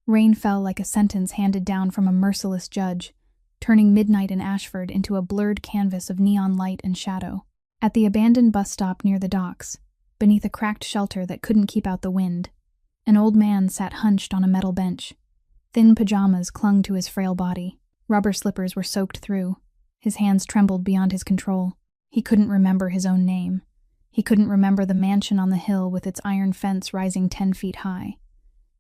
Rain fell like a sentence handed down from a merciless judge, turning midnight in Ashford into a blurred canvas of neon light and shadow. At the abandoned bus stop near the docks, beneath a cracked shelter that couldn't keep out the wind, an old man sat hunched on a metal bench. Thin pajamas clung to his frail body. Rubber slippers were soaked through. His hands trembled beyond his control. He couldn't remember his own name. He couldn't remember the mansion on the hill with its iron fence rising 10 feet high.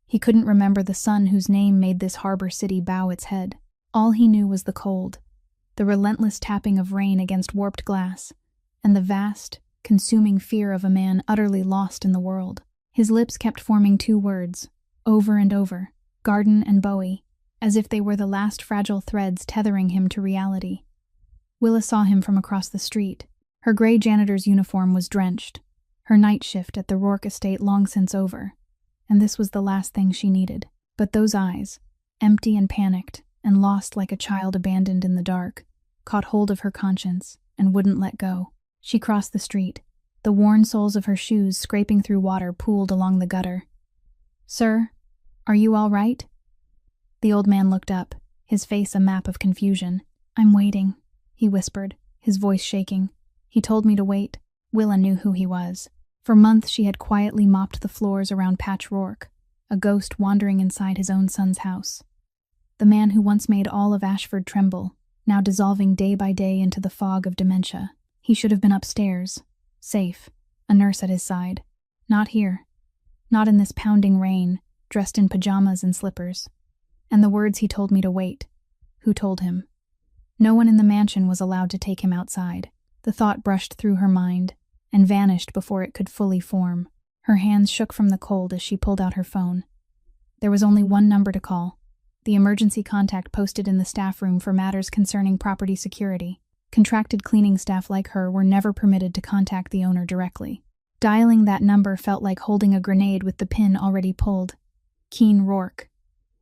He couldn't remember the sun whose name made this harbor city bow its head. All he knew was the cold, the relentless tapping of rain against warped glass, and the vast, consuming fear of a man utterly lost in the world. His lips kept forming 2 words, over and over, garden and Bowie, as if they were the last fragile threads tethering him to reality. Willa saw him from across the street. Her gray janitor's uniform was drenched, her night shift at the Rourke estate long since over, and this was the last thing she needed. But those eyes, empty and panicked, and lost like a child abandoned in the dark, caught hold of her conscience and wouldn't let go. She crossed the street, the worn soles of her shoes scraping through water pooled along the gutter. "Sir, are you all right?" The old man looked up, his face a map of confusion. "I'm waiting," he whispered, his voice shaking. "He told me to wait." Willa knew who he was. For months she had quietly mopped the floors around Patch Rourke, a ghost wandering inside his own son's house. The man who once made all of Ashford tremble, now dissolving day by day into the fog of dementia. He should have been upstairs, safe, a nurse at his side. Not here. Not in this pounding rain, dressed in pajamas and slippers. And the words he told me to wait. Who told him? No one in the mansion was allowed to take him outside. The thought brushed through her mind and vanished before it could fully form. Her hands shook from the cold as she pulled out her phone. There was only one number to call, the emergency contact posted in the staff room for matters concerning property security. Contracted cleaning staff like her were never permitted to contact the owner directly. Dialing that number felt like holding a grenade with the pin already pulled. Keen Rourke,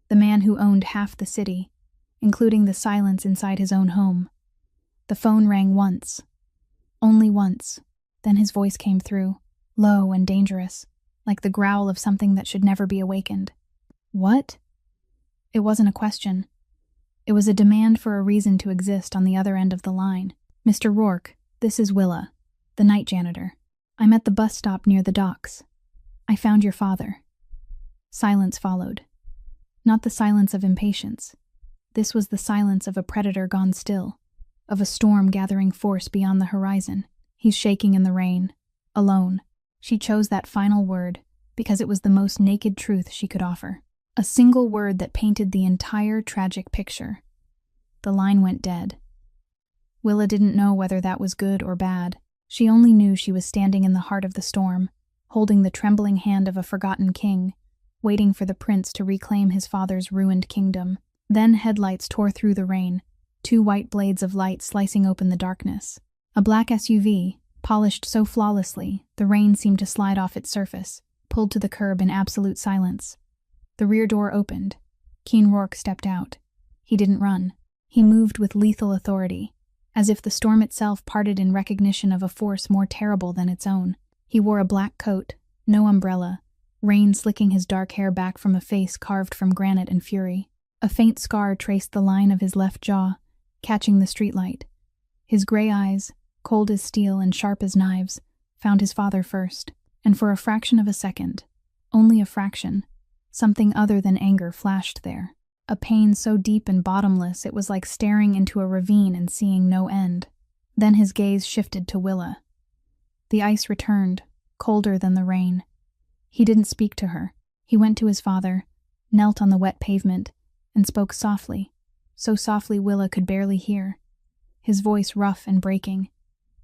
the man who owned half the city, including the silence inside his own home. The phone rang once. Only once. Then his voice came through, low and dangerous, like the growl of something that should never be awakened. "What?" It wasn't a question. It was a demand for a reason to exist on the other end of the line. "Mr. Rourke, this is Willa, the night janitor. I'm at the bus stop near the docks. I found your father." Silence followed. Not the silence of impatience. This was the silence of a predator gone still, of a storm gathering force beyond the horizon. He's shaking in the rain, alone. She chose that final word because it was the most naked truth she could offer. A single word that painted the entire tragic picture. The line went dead. Willa didn't know whether that was good or bad. She only knew she was standing in the heart of the storm, holding the trembling hand of a forgotten king, waiting for the prince to reclaim his father's ruined kingdom. Then headlights tore through the rain, 2 white blades of light slicing open the darkness. A black SUV, polished so flawlessly, the rain seemed to slide off its surface, pulled to the curb in absolute silence. The rear door opened. Keen Rourke stepped out. He didn't run. He moved with lethal authority, as if the storm itself parted in recognition of a force more terrible than its own. He wore a black coat, no umbrella, rain slicking his dark hair back from a face carved from granite and fury. A faint scar traced the line of his left jaw, catching the streetlight. His gray eyes, cold as steel and sharp as knives, found his father first, and for a fraction of a second, only a fraction, something other than anger flashed there. A pain so deep and bottomless it was like staring into a ravine and seeing no end. Then his gaze shifted to Willa. The ice returned, colder than the rain. He didn't speak to her. He went to his father, knelt on the wet pavement, and spoke softly, so softly Willa could barely hear. His voice rough and breaking.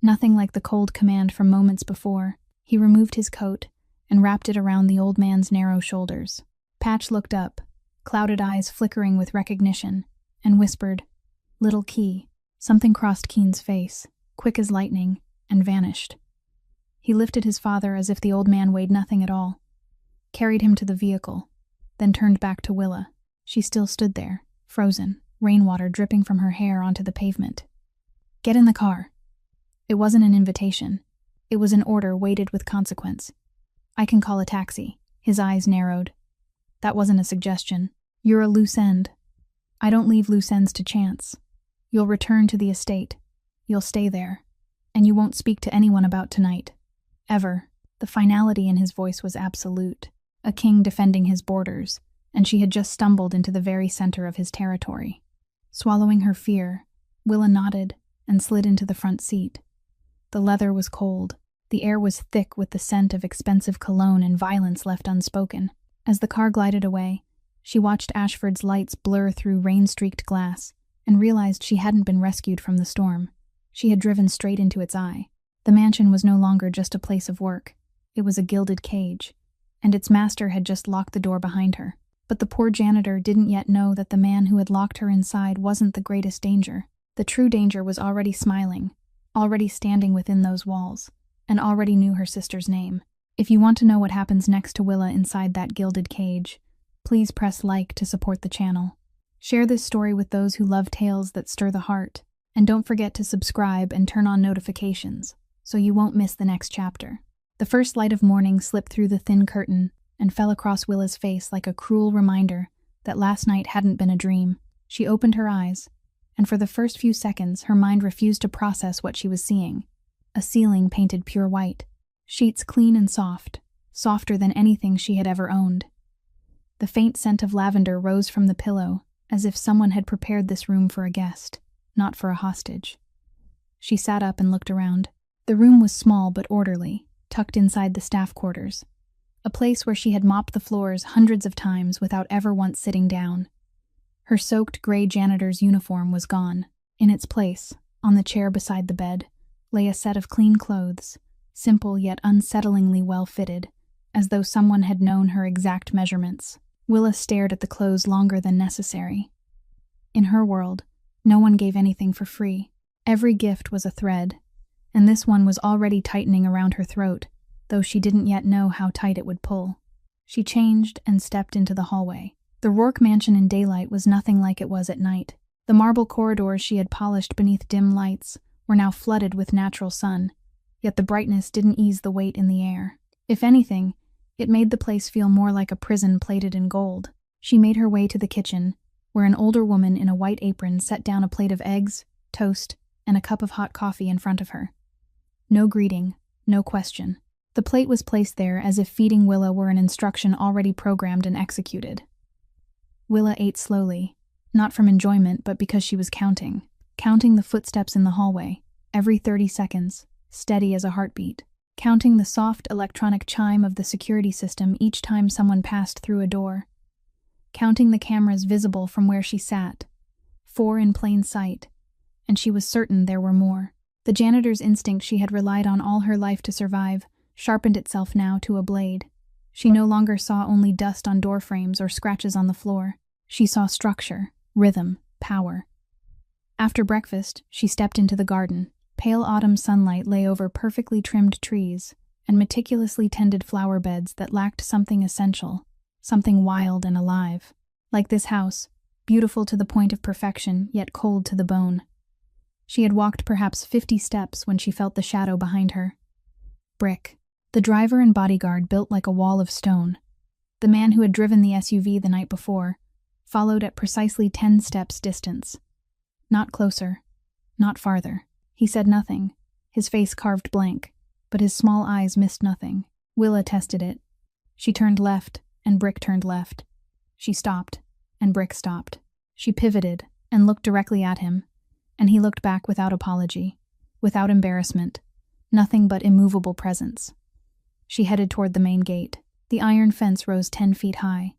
Nothing like the cold command from moments before. He removed his coat and wrapped it around the old man's narrow shoulders. Patch looked up, clouded eyes flickering with recognition, and whispered, "Little Key." Something crossed Keen's face, quick as lightning, and vanished. He lifted his father as if the old man weighed nothing at all, carried him to the vehicle, then turned back to Willa. She still stood there, frozen, rainwater dripping from her hair onto the pavement. "Get in the car." It wasn't an invitation. It was an order weighted with consequence. "I can call a taxi." His eyes narrowed. That wasn't a suggestion. You're a loose end. I don't leave loose ends to chance. You'll return to the estate. You'll stay there. And you won't speak to anyone about tonight. Ever. The finality in his voice was absolute. A king defending his borders, and she had just stumbled into the very center of his territory. Swallowing her fear, Willa nodded and slid into the front seat. The leather was cold. The air was thick with the scent of expensive cologne and violence left unspoken. As the car glided away, she watched Ashford's lights blur through rain-streaked glass and realized she hadn't been rescued from the storm. She had driven straight into its eye. The mansion was no longer just a place of work. It was a gilded cage, and its master had just locked the door behind her. But the poor janitor didn't yet know that the man who had locked her inside wasn't the greatest danger. The true danger was already smiling, already standing within those walls, and already knew her sister's name. If you want to know what happens next to Willa inside that gilded cage, please press like to support the channel. Share this story with those who love tales that stir the heart, and don't forget to subscribe and turn on notifications so you won't miss the next chapter. The first light of morning slipped through the thin curtain and fell across Willa's face like a cruel reminder that last night hadn't been a dream. She opened her eyes, and for the first few seconds her mind refused to process what she was seeing. A ceiling painted pure white, sheets clean and soft, softer than anything she had ever owned. The faint scent of lavender rose from the pillow, as if someone had prepared this room for a guest, not for a hostage. She sat up and looked around. The room was small but orderly, tucked inside the staff quarters, a place where she had mopped the floors hundreds of times without ever once sitting down. Her soaked gray janitor's uniform was gone. In its place, on the chair beside the bed, lay a set of clean clothes, simple yet unsettlingly well-fitted, as though someone had known her exact measurements. Willa stared at the clothes longer than necessary. In her world, no one gave anything for free. Every gift was a thread, and this one was already tightening around her throat, though she didn't yet know how tight it would pull. She changed and stepped into the hallway. The Rourke mansion in daylight was nothing like it was at night. The marble corridors she had polished beneath dim lights were now flooded with natural sun, yet the brightness didn't ease the weight in the air. If anything, it made the place feel more like a prison plated in gold. She made her way to the kitchen, where an older woman in a white apron set down a plate of eggs, toast, and a cup of hot coffee in front of her. No greeting, no question. The plate was placed there as if feeding Willa were an instruction already programmed and executed. Willa ate slowly, not from enjoyment but because she was counting the footsteps in the hallway, every 30 seconds, steady as a heartbeat, counting the soft electronic chime of the security system each time someone passed through a door, counting the cameras visible from where she sat, 4 in plain sight, and she was certain there were more. The janitor's instinct she had relied on all her life to survive sharpened itself now to a blade. She no longer saw only dust on door frames or scratches on the floor. She saw structure, rhythm, power. After breakfast, she stepped into the garden. Pale autumn sunlight lay over perfectly trimmed trees and meticulously tended flower beds that lacked something essential, something wild and alive. Like this house, beautiful to the point of perfection, yet cold to the bone. She had walked perhaps 50 steps when she felt the shadow behind her. Brick. The driver and bodyguard built like a wall of stone. The man who had driven the SUV the night before followed at precisely 10 steps distance. Not closer, not farther. He said nothing, his face carved blank, but his small eyes missed nothing. Willa tested it. She turned left, and Brick turned left. She stopped, and Brick stopped. She pivoted and looked directly at him, and he looked back without apology, without embarrassment, nothing but immovable presence. She headed toward the main gate. The iron fence rose 10 feet high,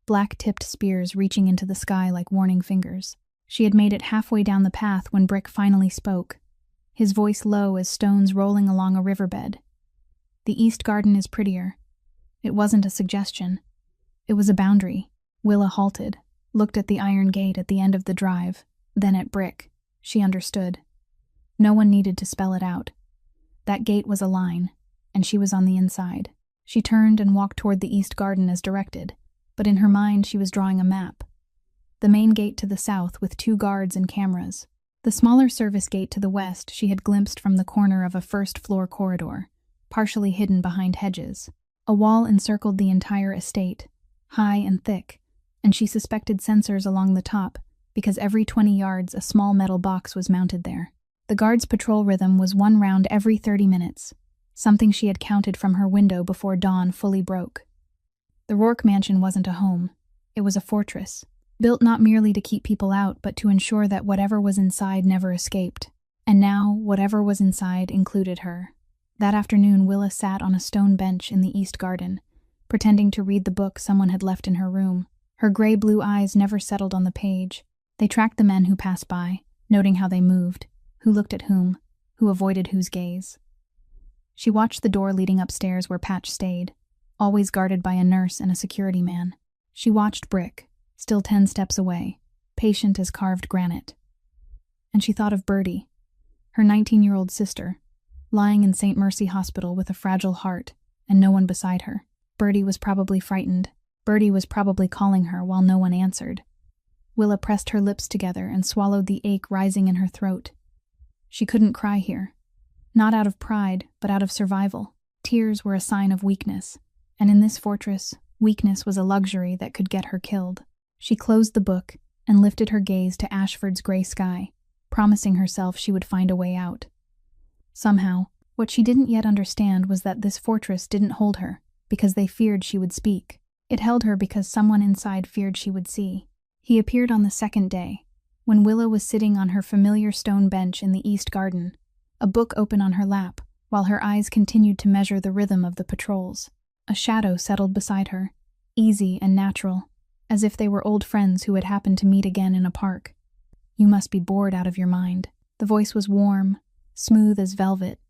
black-tipped spears reaching into the sky like warning fingers. She had made it halfway down the path when Brick finally spoke, his voice low as stones rolling along a riverbed. The east garden is prettier. It wasn't a suggestion. It was a boundary. Willa halted, looked at the iron gate at the end of the drive, then at Brick. She understood. No one needed to spell it out. That gate was a line, and she was on the inside. She turned and walked toward the east garden as directed, but in her mind she was drawing a map. The main gate to the south with 2 guards and cameras. The smaller service gate to the west she had glimpsed from the corner of a first-floor corridor, partially hidden behind hedges. A wall encircled the entire estate, high and thick, and she suspected sensors along the top because every 20 yards a small metal box was mounted there. The guard's patrol rhythm was 1 round every 30 minutes, something she had counted from her window before dawn fully broke. The Rourke mansion wasn't a home. It was a fortress, built not merely to keep people out but to ensure that whatever was inside never escaped. And now, whatever was inside included her. That afternoon, Willa sat on a stone bench in the east garden, pretending to read the book someone had left in her room. Her gray-blue eyes never settled on the page. They tracked the men who passed by, noting how they moved, who looked at whom, who avoided whose gaze. She watched the door leading upstairs where Patch stayed, always guarded by a nurse and a security man. She watched Brick, still 10 steps away, patient as carved granite. And she thought of Bertie, her 19-year-old sister, lying in St. Mercy Hospital with a fragile heart and no one beside her. Bertie was probably frightened. Bertie was probably calling her while no one answered. Willa pressed her lips together and swallowed the ache rising in her throat. She couldn't cry here. Not out of pride, but out of survival. Tears were a sign of weakness, and in this fortress, weakness was a luxury that could get her killed. She closed the book and lifted her gaze to Ashford's gray sky, promising herself she would find a way out. Somehow, what she didn't yet understand was that this fortress didn't hold her because they feared she would speak. It held her because someone inside feared she would see. He appeared on the second day, when Willa was sitting on her familiar stone bench in the east garden, a book open on her lap, while her eyes continued to measure the rhythm of the patrols. A shadow settled beside her, easy and natural, as if they were old friends who had happened to meet again in a park. "You must be bored out of your mind." The voice was warm, smooth as velvet,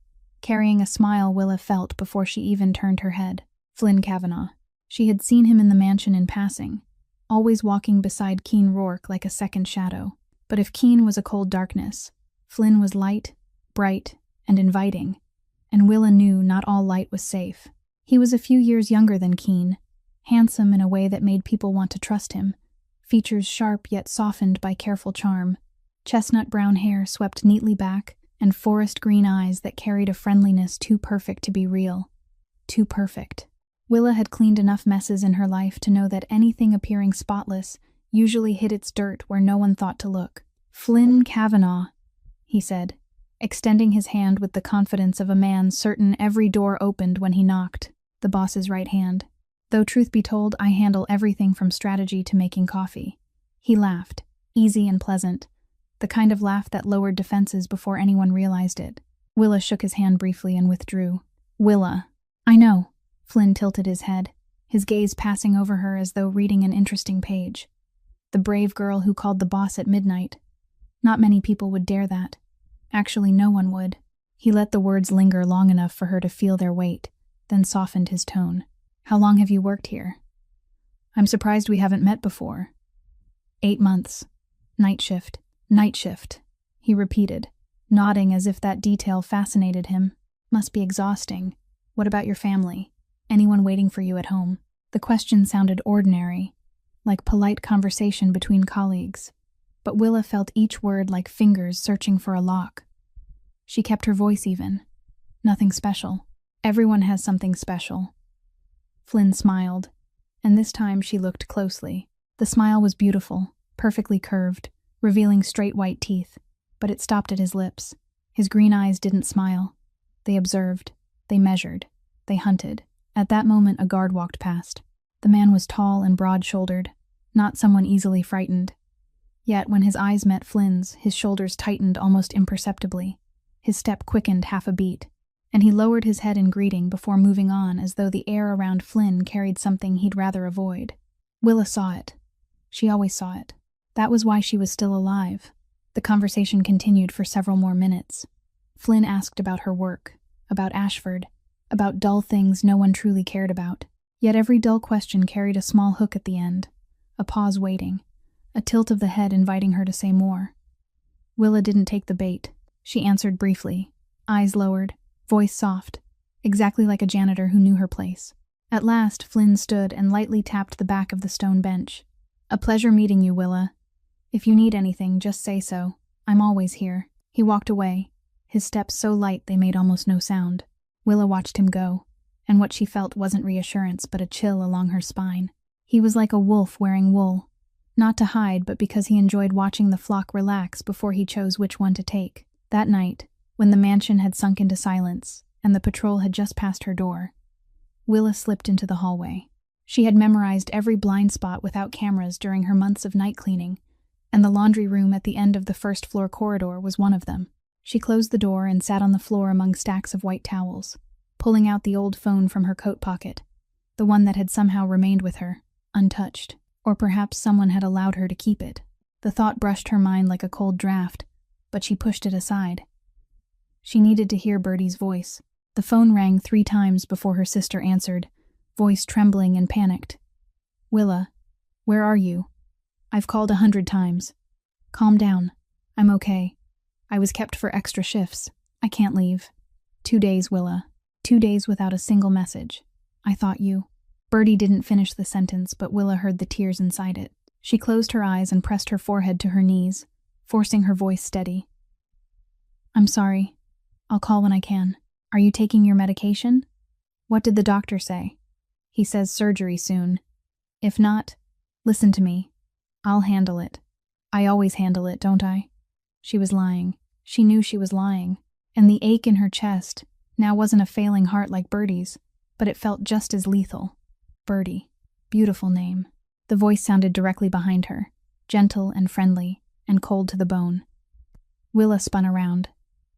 carrying a smile Willa felt before she even turned her head. Flynn Kavanaugh. She had seen him in the mansion in passing, always walking beside Keen Rourke like a second shadow. But if Keen was a cold darkness, Flynn was light, bright, and inviting, and Willa knew not all light was safe. He was a few years younger than Keen, handsome in a way that made people want to trust him, features sharp yet softened by careful charm, chestnut brown hair swept neatly back, and forest green eyes that carried a friendliness too perfect to be real. Too perfect. Willa had cleaned enough messes in her life to know that anything appearing spotless usually hid its dirt where no one thought to look. "Flynn Kavanaugh," he said, extending his hand with the confidence of a man certain every door opened when he knocked, the boss's right hand. "Though truth be told, I handle everything from strategy to making coffee." He laughed, easy and pleasant, the kind of laugh that lowered defenses before anyone realized it. Willa shook his hand briefly and withdrew. "Willa." "I know." Flynn tilted his head, his gaze passing over her as though reading an interesting page. The brave girl who called the boss at midnight. Not many people would dare that. Actually, no one would. He let the words linger long enough for her to feel their weight, then softened his tone. "How long have you worked here?" "I'm surprised we haven't met before." 8 months. Night shift, he repeated, nodding as if that detail fascinated him. "Must be exhausting. What about your family? Anyone waiting for you at home?" The question sounded ordinary, like polite conversation between colleagues, but Willa felt each word like fingers searching for a lock. She kept her voice even. "Nothing special. Everyone has something special." Flynn smiled, and this time she looked closely. The smile was beautiful, perfectly curved, revealing straight white teeth, but it stopped at his lips. His green eyes didn't smile. They observed, they measured, they hunted. At that moment a guard walked past. The man was tall and broad-shouldered, not someone easily frightened. Yet when his eyes met Flynn's, his shoulders tightened almost imperceptibly. His step quickened half a beat, and he lowered his head in greeting before moving on as though the air around Flynn carried something he'd rather avoid. Willa saw it. She always saw it. That was why she was still alive. The conversation continued for several more minutes. Flynn asked about her work, about Ashford, about dull things no one truly cared about. Yet every dull question carried a small hook at the end, a pause waiting, a tilt of the head inviting her to say more. Willa didn't take the bait. She answered briefly, eyes lowered, voice soft, exactly like a janitor who knew her place. At last, Flynn stood and lightly tapped the back of the stone bench. "A pleasure meeting you, Willa. If you need anything, just say so. I'm always here." He walked away, his steps so light they made almost no sound. Willa watched him go, and what she felt wasn't reassurance but a chill along her spine. He was like a wolf wearing wool, not to hide but because he enjoyed watching the flock relax before he chose which one to take. That night, when the mansion had sunk into silence and the patrol had just passed her door, Willa slipped into the hallway. She had memorized every blind spot without cameras during her months of night cleaning, and the laundry room at the end of the first-floor corridor was one of them. She closed the door and sat on the floor among stacks of white towels, pulling out the old phone from her coat pocket, the one that had somehow remained with her, untouched. Or perhaps someone had allowed her to keep it. The thought brushed her mind like a cold draft, but she pushed it aside. She needed to hear Bertie's voice. The phone rang 3 times before her sister answered, voice trembling and panicked. "Willa, where are you? I've called 100 times. Calm down. I'm okay. I was kept for extra shifts. I can't leave. 2 days, Willa. 2 days without a single message. I thought you." Bertie didn't finish the sentence, but Willa heard the tears inside it. She closed her eyes and pressed her forehead to her knees, forcing her voice steady. "I'm sorry. I'll call when I can. Are you taking your medication? What did the doctor say?" "He says surgery soon. If not, listen to me. I'll handle it. I always handle it, don't I?" She was lying. She knew she was lying. And the ache in her chest now wasn't a failing heart like Bertie's, but it felt just as lethal. Bertie. Beautiful name. The voice sounded directly behind her, gentle and friendly, and cold to the bone. Willa spun around.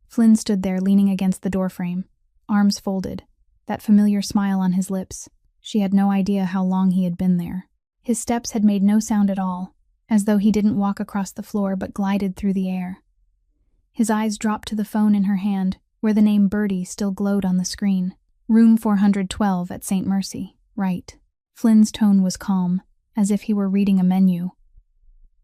Flynn stood there leaning against the doorframe, arms folded, that familiar smile on his lips. She had no idea how long he had been there. His steps had made no sound at all, as though he didn't walk across the floor but glided through the air. His eyes dropped to the phone in her hand, where the name Bertie still glowed on the screen. Room 412 at St. Mercy. Right. Flynn's tone was calm, as if he were reading a menu.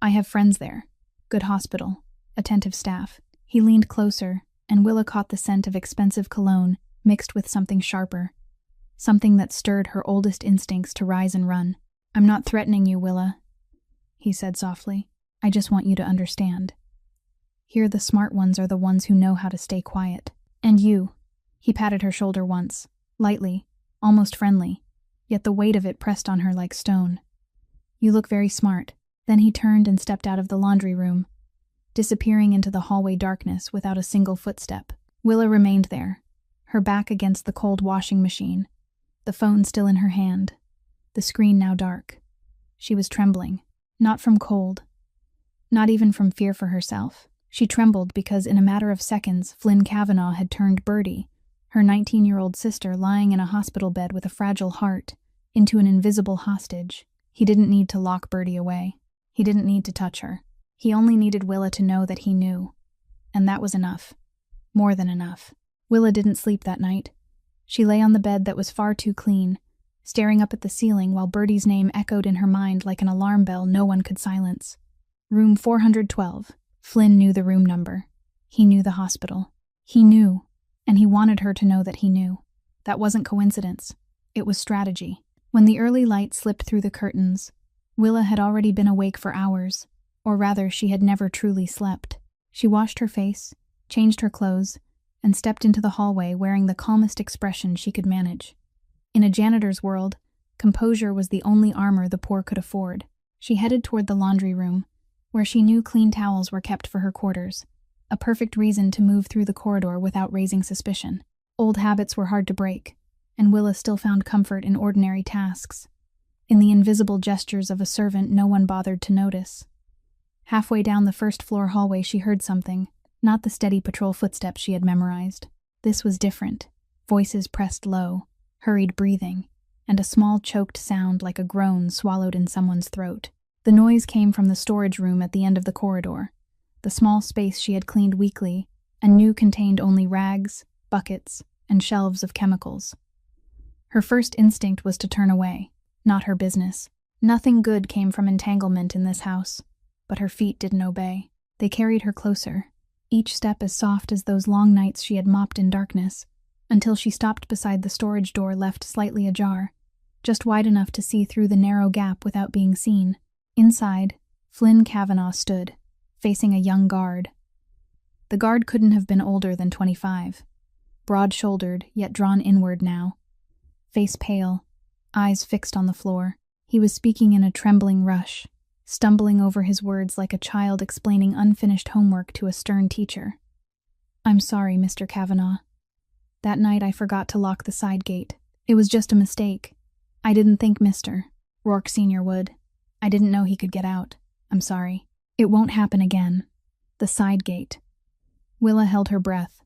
"I have friends there. Good hospital. Attentive staff." He leaned closer, and Willa caught the scent of expensive cologne mixed with something sharper, something that stirred her oldest instincts to rise and run. "I'm not threatening you, Willa," he said softly. "I just want you to understand. Here the smart ones are the ones who know how to stay quiet. And you." He patted her shoulder once, lightly, almost friendly, yet the weight of it pressed on her like stone. "You look very smart." Then he turned and stepped out of the laundry room, disappearing into the hallway darkness without a single footstep. Willa remained there, her back against the cold washing machine, the phone still in her hand, the screen now dark. She was trembling, not from cold, not even from fear for herself. She trembled because in a matter of seconds Flynn Kavanaugh had turned Bertie, her 19-year-old sister lying in a hospital bed with a fragile heart, into an invisible hostage. He didn't need to lock Bertie away. He didn't need to touch her. He only needed Willa to know that he knew. And that was enough. More than enough. Willa didn't sleep that night. She lay on the bed that was far too clean, staring up at the ceiling while Bertie's name echoed in her mind like an alarm bell no one could silence. Room 412. Flynn knew the room number. He knew the hospital. He knew, and he wanted her to know that he knew. That wasn't coincidence. It was strategy. When the early light slipped through the curtains, Willa had already been awake for hours, or rather she had never truly slept. She washed her face, changed her clothes, and stepped into the hallway wearing the calmest expression she could manage. In a janitor's world, composure was the only armor the poor could afford. She headed toward the laundry room, where she knew clean towels were kept for her quarters, a perfect reason to move through the corridor without raising suspicion. Old habits were hard to break, and Willa still found comfort in ordinary tasks, in the invisible gestures of a servant no one bothered to notice. Halfway down the first-floor hallway she heard something, not the steady patrol footsteps she had memorized. This was different. Voices pressed low, hurried breathing, and a small choked sound like a groan swallowed in someone's throat. The noise came from the storage room at the end of the corridor, the small space she had cleaned weekly and knew contained only rags, buckets, and shelves of chemicals. Her first instinct was to turn away. Not her business. Nothing good came from entanglement in this house, but her feet didn't obey. They carried her closer, each step as soft as those long nights she had mopped in darkness, until she stopped beside the storage door left slightly ajar, just wide enough to see through the narrow gap without being seen. Inside, Flynn Kavanaugh stood, facing a young guard. The guard couldn't have been older than 25, broad-shouldered yet drawn inward now, face pale, eyes fixed on the floor. He was speaking in a trembling rush, stumbling over his words like a child explaining unfinished homework to a stern teacher. "I'm sorry, Mr. Kavanaugh. That night I forgot to lock the side gate. It was just a mistake. I didn't think Mr. Rourke Sr. would. I didn't know he could get out. I'm sorry. It won't happen again." The side gate. Willa held her breath.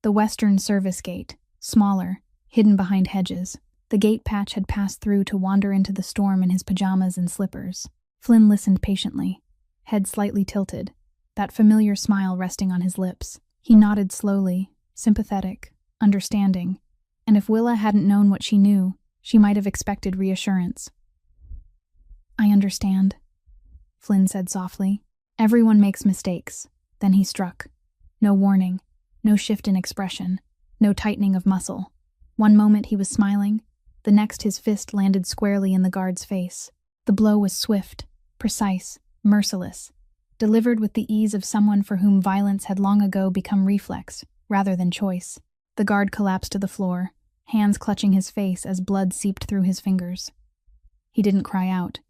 The western service gate, smaller, hidden behind hedges. The gate Patch had passed through to wander into the storm in his pajamas and slippers. Flynn listened patiently, head slightly tilted, that familiar smile resting on his lips. He nodded slowly, sympathetic, understanding, and if Willa hadn't known what she knew, she might have expected reassurance. "I understand," Flynn said softly. "Everyone makes mistakes." Then he struck. No warning, no shift in expression, no tightening of muscle. One moment he was smiling, the next his fist landed squarely in the guard's face. The blow was swift, precise, merciless, delivered with the ease of someone for whom violence had long ago become reflex, rather than choice. The guard collapsed to the floor, hands clutching his face as blood seeped through his fingers. He didn't cry out,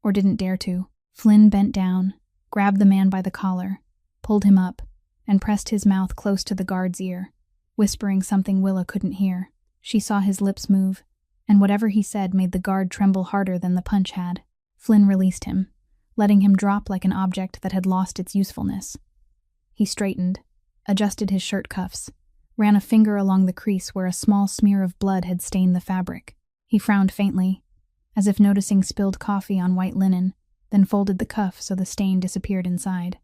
or didn't dare to. Flynn bent down, grabbed the man by the collar, pulled him up, and pressed his mouth close to the guard's ear, whispering something Willa couldn't hear. She saw his lips move, and whatever he said made the guard tremble harder than the punch had. Flynn released him, letting him drop like an object that had lost its usefulness. He straightened, adjusted his shirt cuffs, ran a finger along the crease where a small smear of blood had stained the fabric. He frowned faintly, as if noticing spilled coffee on white linen, then folded the cuff so the stain disappeared inside.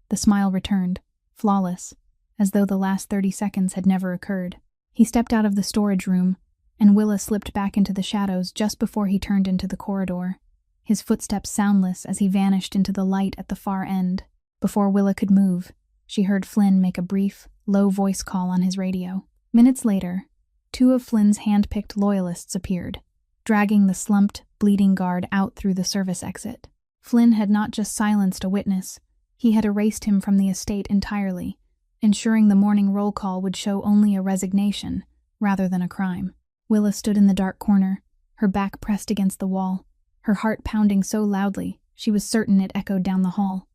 The smile returned, flawless, as though the last 30 seconds had never occurred. He stepped out of the storage room, and Willa slipped back into the shadows just before he turned into the corridor, his footsteps soundless as he vanished into the light at the far end. Before Willa could move, she heard Flynn make a brief, low voice call on his radio. Minutes later, 2 of Flynn's hand-picked loyalists appeared, dragging the slumped, bleeding guard out through the service exit. Flynn had not just silenced a witness, he had erased him from the estate entirely, ensuring the morning roll call would show only a resignation, rather than a crime. Willa stood in the dark corner, her back pressed against the wall, her heart pounding so loudly she was certain it echoed down the hall.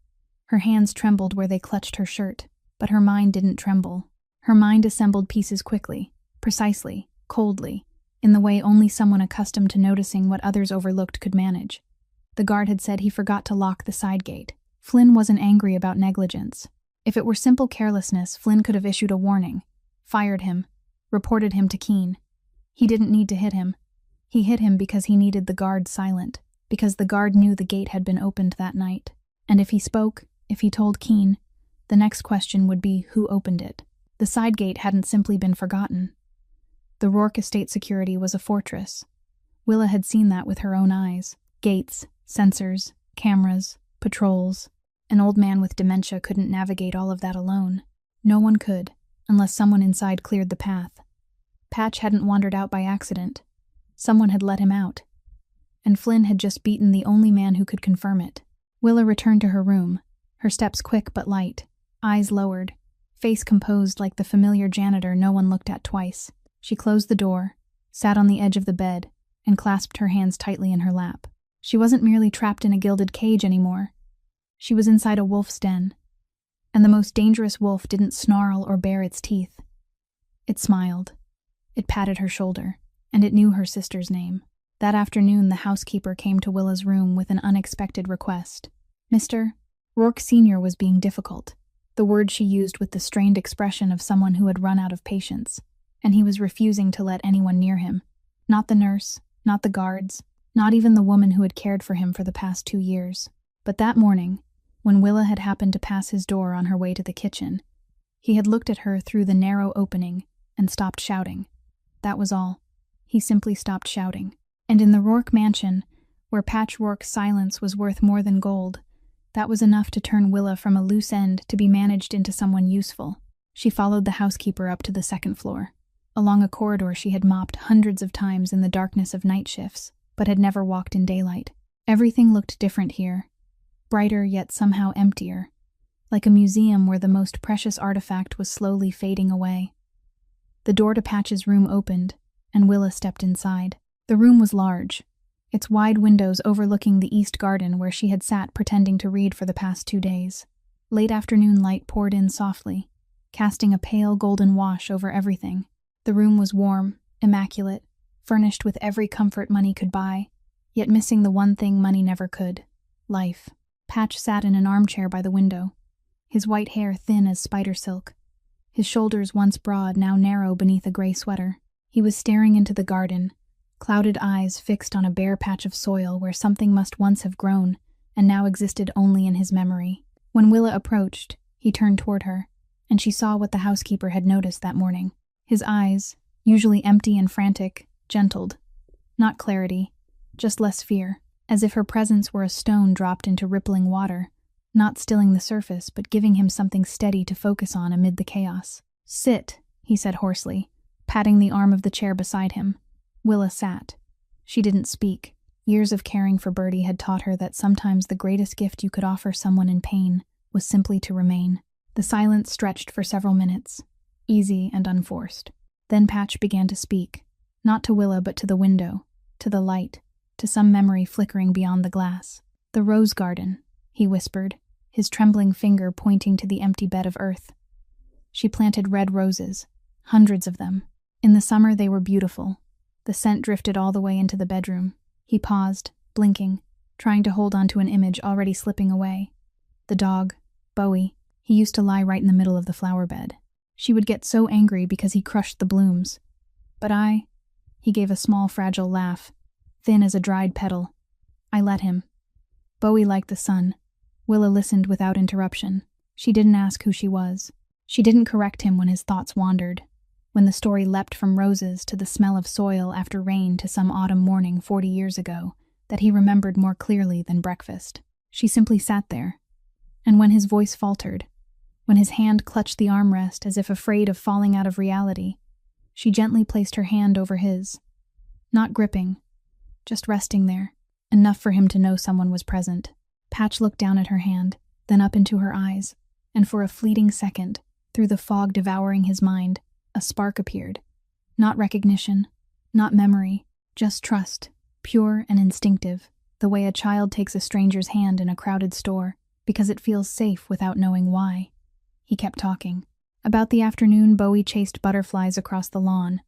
Her hands trembled where they clutched her shirt, but her mind didn't tremble. Her mind assembled pieces quickly, precisely, coldly, in the way only someone accustomed to noticing what others overlooked could manage. The guard had said he forgot to lock the side gate. Flynn wasn't angry about negligence. If it were simple carelessness, Flynn could have issued a warning, fired him, reported him to Keene. He didn't need to hit him. He hit him because he needed the guard silent, because the guard knew the gate had been opened that night. And if he spoke, if he told Keene, the next question would be who opened it. The side gate hadn't simply been forgotten. The Rourke estate security was a fortress. Willa had seen that with her own eyes. Gates, sensors, cameras, patrols. An old man with dementia couldn't navigate all of that alone. No one could, unless someone inside cleared the path. Patch hadn't wandered out by accident. Someone had let him out. And Flynn had just beaten the only man who could confirm it. Willa returned to her room, her steps quick but light, eyes lowered, face composed like the familiar janitor no one looked at twice. She closed the door, sat on the edge of the bed, and clasped her hands tightly in her lap. She wasn't merely trapped in a gilded cage anymore. She was inside a wolf's den. And the most dangerous wolf didn't snarl or bare its teeth. It smiled. It patted her shoulder, and it knew her sister's name. That afternoon, the housekeeper came to Willa's room with an unexpected request. Mr. Rourke Sr. was being difficult, the word she used with the strained expression of someone who had run out of patience, and he was refusing to let anyone near him. Not the nurse, not the guards, not even the woman who had cared for him for the past 2 years. But that morning, when Willa had happened to pass his door on her way to the kitchen, he had looked at her through the narrow opening and stopped shouting. That was all. He simply stopped shouting. And in the Rourke mansion, where Patch Rourke's silence was worth more than gold, that was enough to turn Willa from a loose end to be managed into someone useful. She followed the housekeeper up to the 2nd floor, along a corridor she had mopped hundreds of times in the darkness of night shifts, but had never walked in daylight. Everything looked different here, brighter yet somehow emptier, like a museum where the most precious artifact was slowly fading away. The door to Patch's room opened, and Willa stepped inside. The room was large, its wide windows overlooking the east garden where she had sat pretending to read for the past 2 days. Late afternoon light poured in softly, casting a pale golden wash over everything. The room was warm, immaculate, furnished with every comfort money could buy, yet missing the one thing money never could: life. Patch sat in an armchair by the window, his white hair thin as spider silk, his shoulders once broad now narrow beneath a gray sweater. He was staring into the garden, clouded eyes fixed on a bare patch of soil where something must once have grown and now existed only in his memory. When Willa approached, he turned toward her, and she saw what the housekeeper had noticed that morning. His eyes, usually empty and frantic, gentled. Not clarity, just less fear, as if her presence were a stone dropped into rippling water, not stilling the surface but giving him something steady to focus on amid the chaos. "Sit," he said hoarsely, patting the arm of the chair beside him. Willa sat. She didn't speak. Years of caring for Birdie had taught her that sometimes the greatest gift you could offer someone in pain was simply to remain. The silence stretched for several minutes, easy and unforced. Then Patch began to speak, not to Willa but to the window, to the light, to some memory flickering beyond the glass. "The rose garden," he whispered, his trembling finger pointing to the empty bed of earth. "She planted red roses, hundreds of them. In the summer they were beautiful. The scent drifted all the way into the bedroom." He paused, blinking, trying to hold on to an image already slipping away. The dog, Bowie, he used to lie right in the middle of the flower bed. She would get so angry because he crushed the blooms. But he gave a small fragile laugh, thin as a dried petal. "I let him." Bowie liked the sun. Willa listened without interruption. She didn't ask who she was. She didn't correct him when his thoughts wandered, when the story leapt from roses to the smell of soil after rain to some autumn morning 40 years ago that he remembered more clearly than breakfast. She simply sat there, and when his voice faltered, when his hand clutched the armrest as if afraid of falling out of reality, she gently placed her hand over his, not gripping, just resting there, enough for him to know someone was present. Patch looked down at her hand, then up into her eyes, and for a fleeting second, through the fog devouring his mind, a spark appeared. Not recognition, not memory, just trust, pure and instinctive, the way a child takes a stranger's hand in a crowded store, because it feels safe without knowing why. He kept talking. About the afternoon Bowie chased butterflies across the lawn,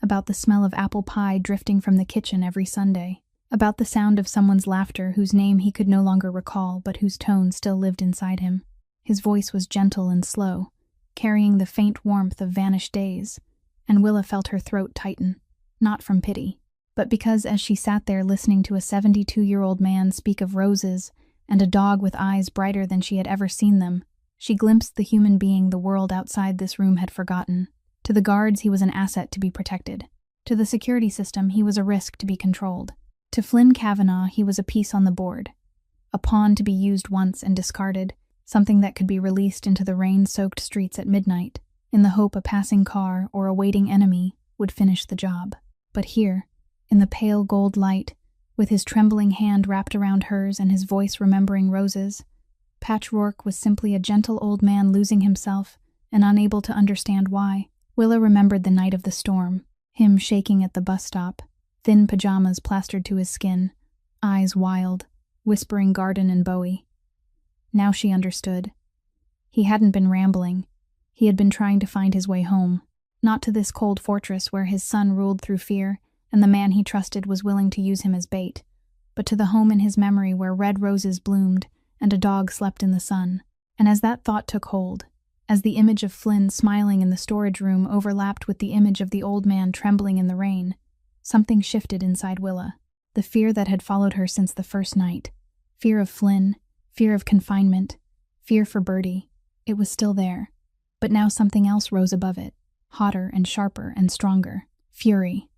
about the smell of apple pie drifting from the kitchen every Sunday, about the sound of someone's laughter whose name he could no longer recall but whose tone still lived inside him. His voice was gentle and slow, carrying the faint warmth of vanished days, and Willa felt her throat tighten, not from pity, but because as she sat there listening to a 72-year-old man speak of roses and a dog with eyes brighter than she had ever seen them, she glimpsed the human being the world outside this room had forgotten. To the guards he was an asset to be protected. To the security system he was a risk to be controlled. To Flynn Kavanaugh he was a piece on the board, a pawn to be used once and discarded, something that could be released into the rain-soaked streets at midnight, in the hope a passing car or a waiting enemy would finish the job. But here, in the pale gold light, with his trembling hand wrapped around hers and his voice remembering roses, Patch Rourke was simply a gentle old man losing himself and unable to understand why. Willa remembered the night of the storm, him shaking at the bus stop, thin pajamas plastered to his skin, eyes wild, whispering Garden and Bowie. Now she understood. He hadn't been rambling. He had been trying to find his way home, not to this cold fortress where his son ruled through fear and the man he trusted was willing to use him as bait, but to the home in his memory where red roses bloomed and a dog slept in the sun. And as that thought took hold, as the image of Flynn smiling in the storage room overlapped with the image of the old man trembling in the rain, something shifted inside Willa. The fear that had followed her since the first night. Fear of Flynn, fear of confinement, fear for Birdie. It was still there, but now something else rose above it, hotter and sharper and stronger. Fury.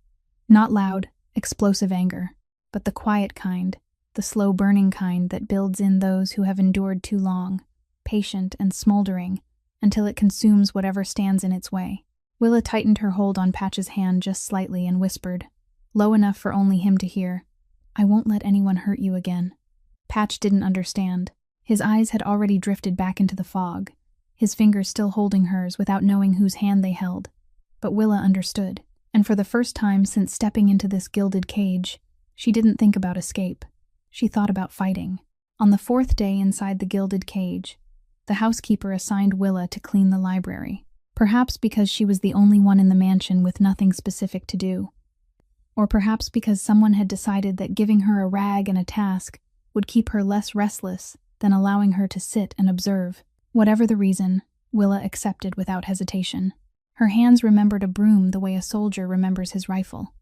Not loud, explosive anger, but the quiet kind, the slow burning kind that builds in those who have endured too long, patient and smoldering, until it consumes whatever stands in its way. Willa tightened her hold on Patch's hand just slightly and whispered, low enough for only him to hear, "I won't let anyone hurt you again." Patch didn't understand. His eyes had already drifted back into the fog, his fingers still holding hers without knowing whose hand they held. But Willa understood, and for the first time since stepping into this gilded cage, She didn't think about escape. She thought about fighting. On the 4th day inside the gilded cage, the housekeeper assigned Willa to clean the library, perhaps because she was the only one in the mansion with nothing specific to do. Or perhaps because someone had decided that giving her a rag and a task would keep her less restless than allowing her to sit and observe. Whatever the reason, Willa accepted without hesitation. Her hands remembered a broom the way a soldier remembers his rifle,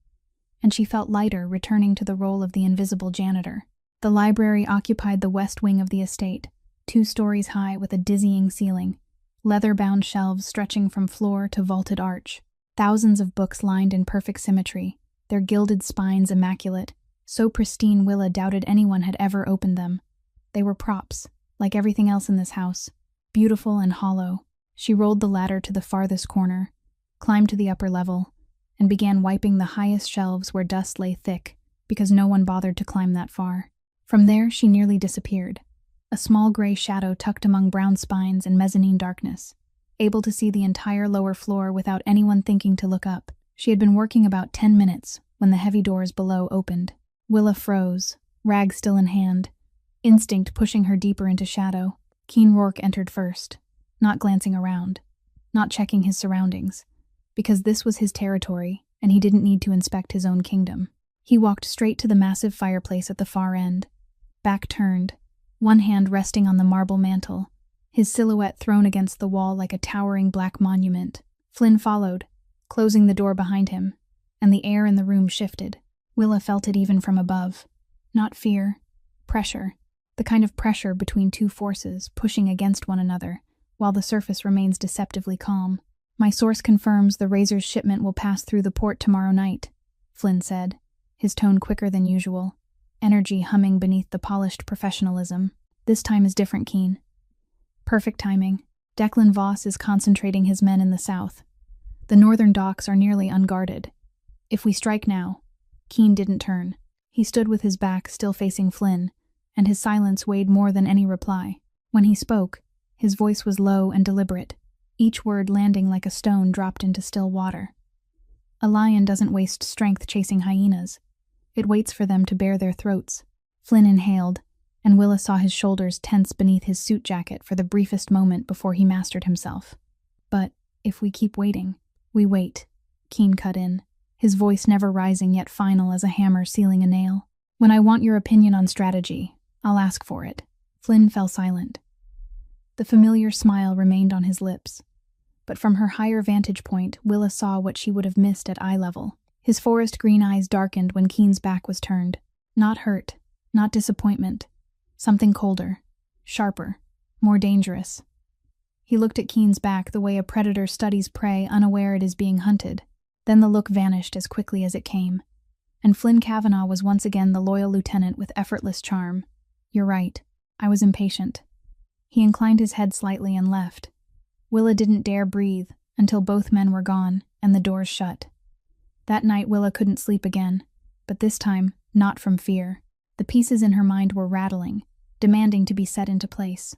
and she felt lighter returning to the role of the invisible janitor. The library occupied the west wing of the estate, 2 stories high with a dizzying ceiling, leather-bound shelves stretching from floor to vaulted arch, thousands of books lined in perfect symmetry, their gilded spines immaculate, so pristine Willa doubted anyone had ever opened them. They were props, like everything else in this house, beautiful and hollow. She rolled the ladder to the farthest corner, climbed to the upper level, and began wiping the highest shelves where dust lay thick, because no one bothered to climb that far. From there, she nearly disappeared, a small gray shadow tucked among brown spines and mezzanine darkness, able to see the entire lower floor without anyone thinking to look up. She had been working about 10 minutes when the heavy doors below opened. Willa froze, rag still in hand, instinct pushing her deeper into shadow. Keen Rourke entered first, not glancing around, not checking his surroundings, because this was his territory and he didn't need to inspect his own kingdom. He walked straight to the massive fireplace at the far end, back turned, one hand resting on the marble mantel, his silhouette thrown against the wall like a towering black monument. Flynn followed, closing the door behind him, and the air in the room shifted. Willa felt it even from above. Not fear, pressure, the kind of pressure between 2 forces pushing against one another, while the surface remains deceptively calm. "My source confirms the Razor's shipment will pass through the port tomorrow night," Flynn said, his tone quicker than usual, energy humming beneath the polished professionalism. "This time is different, Keen. Perfect timing. Declan Voss is concentrating his men in the south. The northern docks are nearly unguarded. If we strike now..." Keen didn't turn. He stood with his back still facing Flynn, and his silence weighed more than any reply. When he spoke, his voice was low and deliberate, each word landing like a stone dropped into still water. A lion doesn't waste strength chasing hyenas. It waits for them to bare their throats. Flynn inhaled, and Willa saw his shoulders tense beneath his suit jacket for the briefest moment before he mastered himself. "But if we keep waiting..." "We wait," Keen cut in, his voice never rising yet final as a hammer sealing a nail. "When I want your opinion on strategy, I'll ask for it." Flynn fell silent. The familiar smile remained on his lips, but from her higher vantage point, Willa saw what she would have missed at eye level. His forest green eyes darkened when Keen's back was turned. Not hurt, not disappointment. Something colder, sharper, more dangerous. He looked at Keen's back the way a predator studies prey unaware it is being hunted. Then the look vanished as quickly as it came, and Flynn Kavanaugh was once again the loyal lieutenant with effortless charm. "You're right. I was impatient." He inclined his head slightly and left. Willa didn't dare breathe until both men were gone and the doors shut. That night Willa couldn't sleep again, but this time, not from fear. The pieces in her mind were rattling, demanding to be set into place.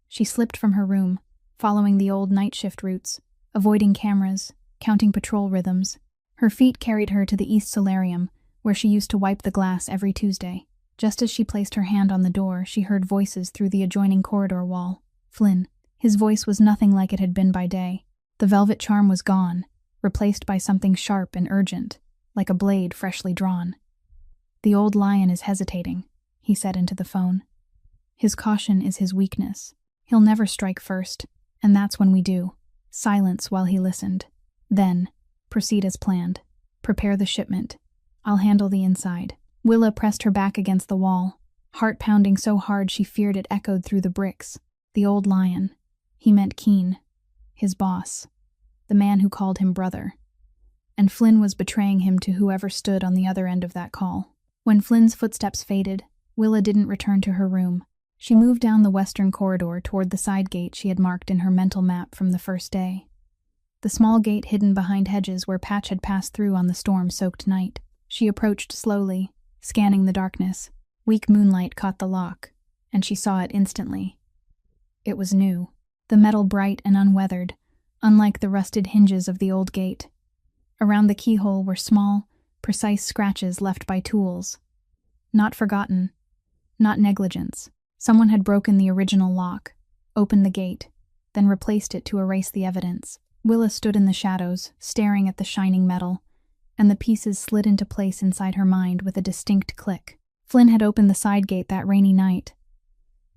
She slipped from her room, following the old night shift routes, avoiding cameras, counting patrol rhythms. Her feet carried her to the East Solarium, where she used to wipe the glass every Tuesday. Just as she placed her hand on the door, she heard voices through the adjoining corridor wall. Flynn. His voice was nothing like it had been by day. The velvet charm was gone, replaced by something sharp and urgent, like a blade freshly drawn. "The old lion is hesitating," he said into the phone. "His caution is his weakness. He'll never strike first, and that's when we do." Silence while he listened. Then, "Proceed as planned. Prepare the shipment. I'll handle the inside." Willa pressed her back against the wall, heart pounding so hard she feared it echoed through the bricks. The old lion. He meant Keen, his boss, the man who called him brother. And Flynn was betraying him to whoever stood on the other end of that call. When Flynn's footsteps faded, Willa didn't return to her room. She moved down the western corridor toward the side gate she had marked in her mental map from the first day. The small gate hidden behind hedges where Patch had passed through on the storm-soaked night. She approached slowly, scanning the darkness. Weak moonlight caught the lock, and she saw it instantly. It was new, the metal bright and unweathered, unlike the rusted hinges of the old gate. Around the keyhole were small, precise scratches left by tools, Not forgotten. Not negligence. Someone had broken the original lock, opened the gate, then replaced it to erase the evidence. Willa stood in the shadows, staring at the shining metal, and the pieces slid into place inside her mind with a distinct click. Flynn had opened the side gate that rainy night.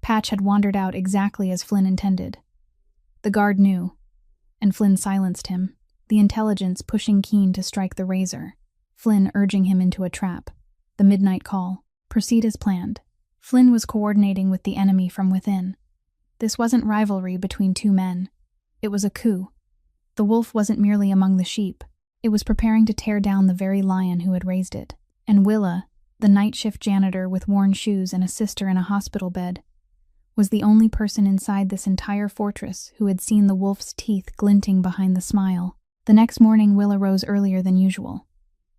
Patch had wandered out exactly as Flynn intended. The guard knew, and Flynn silenced him, the intelligence pushing Keen to strike the razor, Flynn urging him into a trap. The midnight call. Proceed as planned. Flynn was coordinating with the enemy from within. This wasn't rivalry between two men. It was a coup. The wolf wasn't merely among the sheep. It was preparing to tear down the very lion who had raised it. And Willa, the night shift janitor with worn shoes and a sister in a hospital bed, was the only person inside this entire fortress who had seen the wolf's teeth glinting behind the smile. The next morning, Willa rose earlier than usual.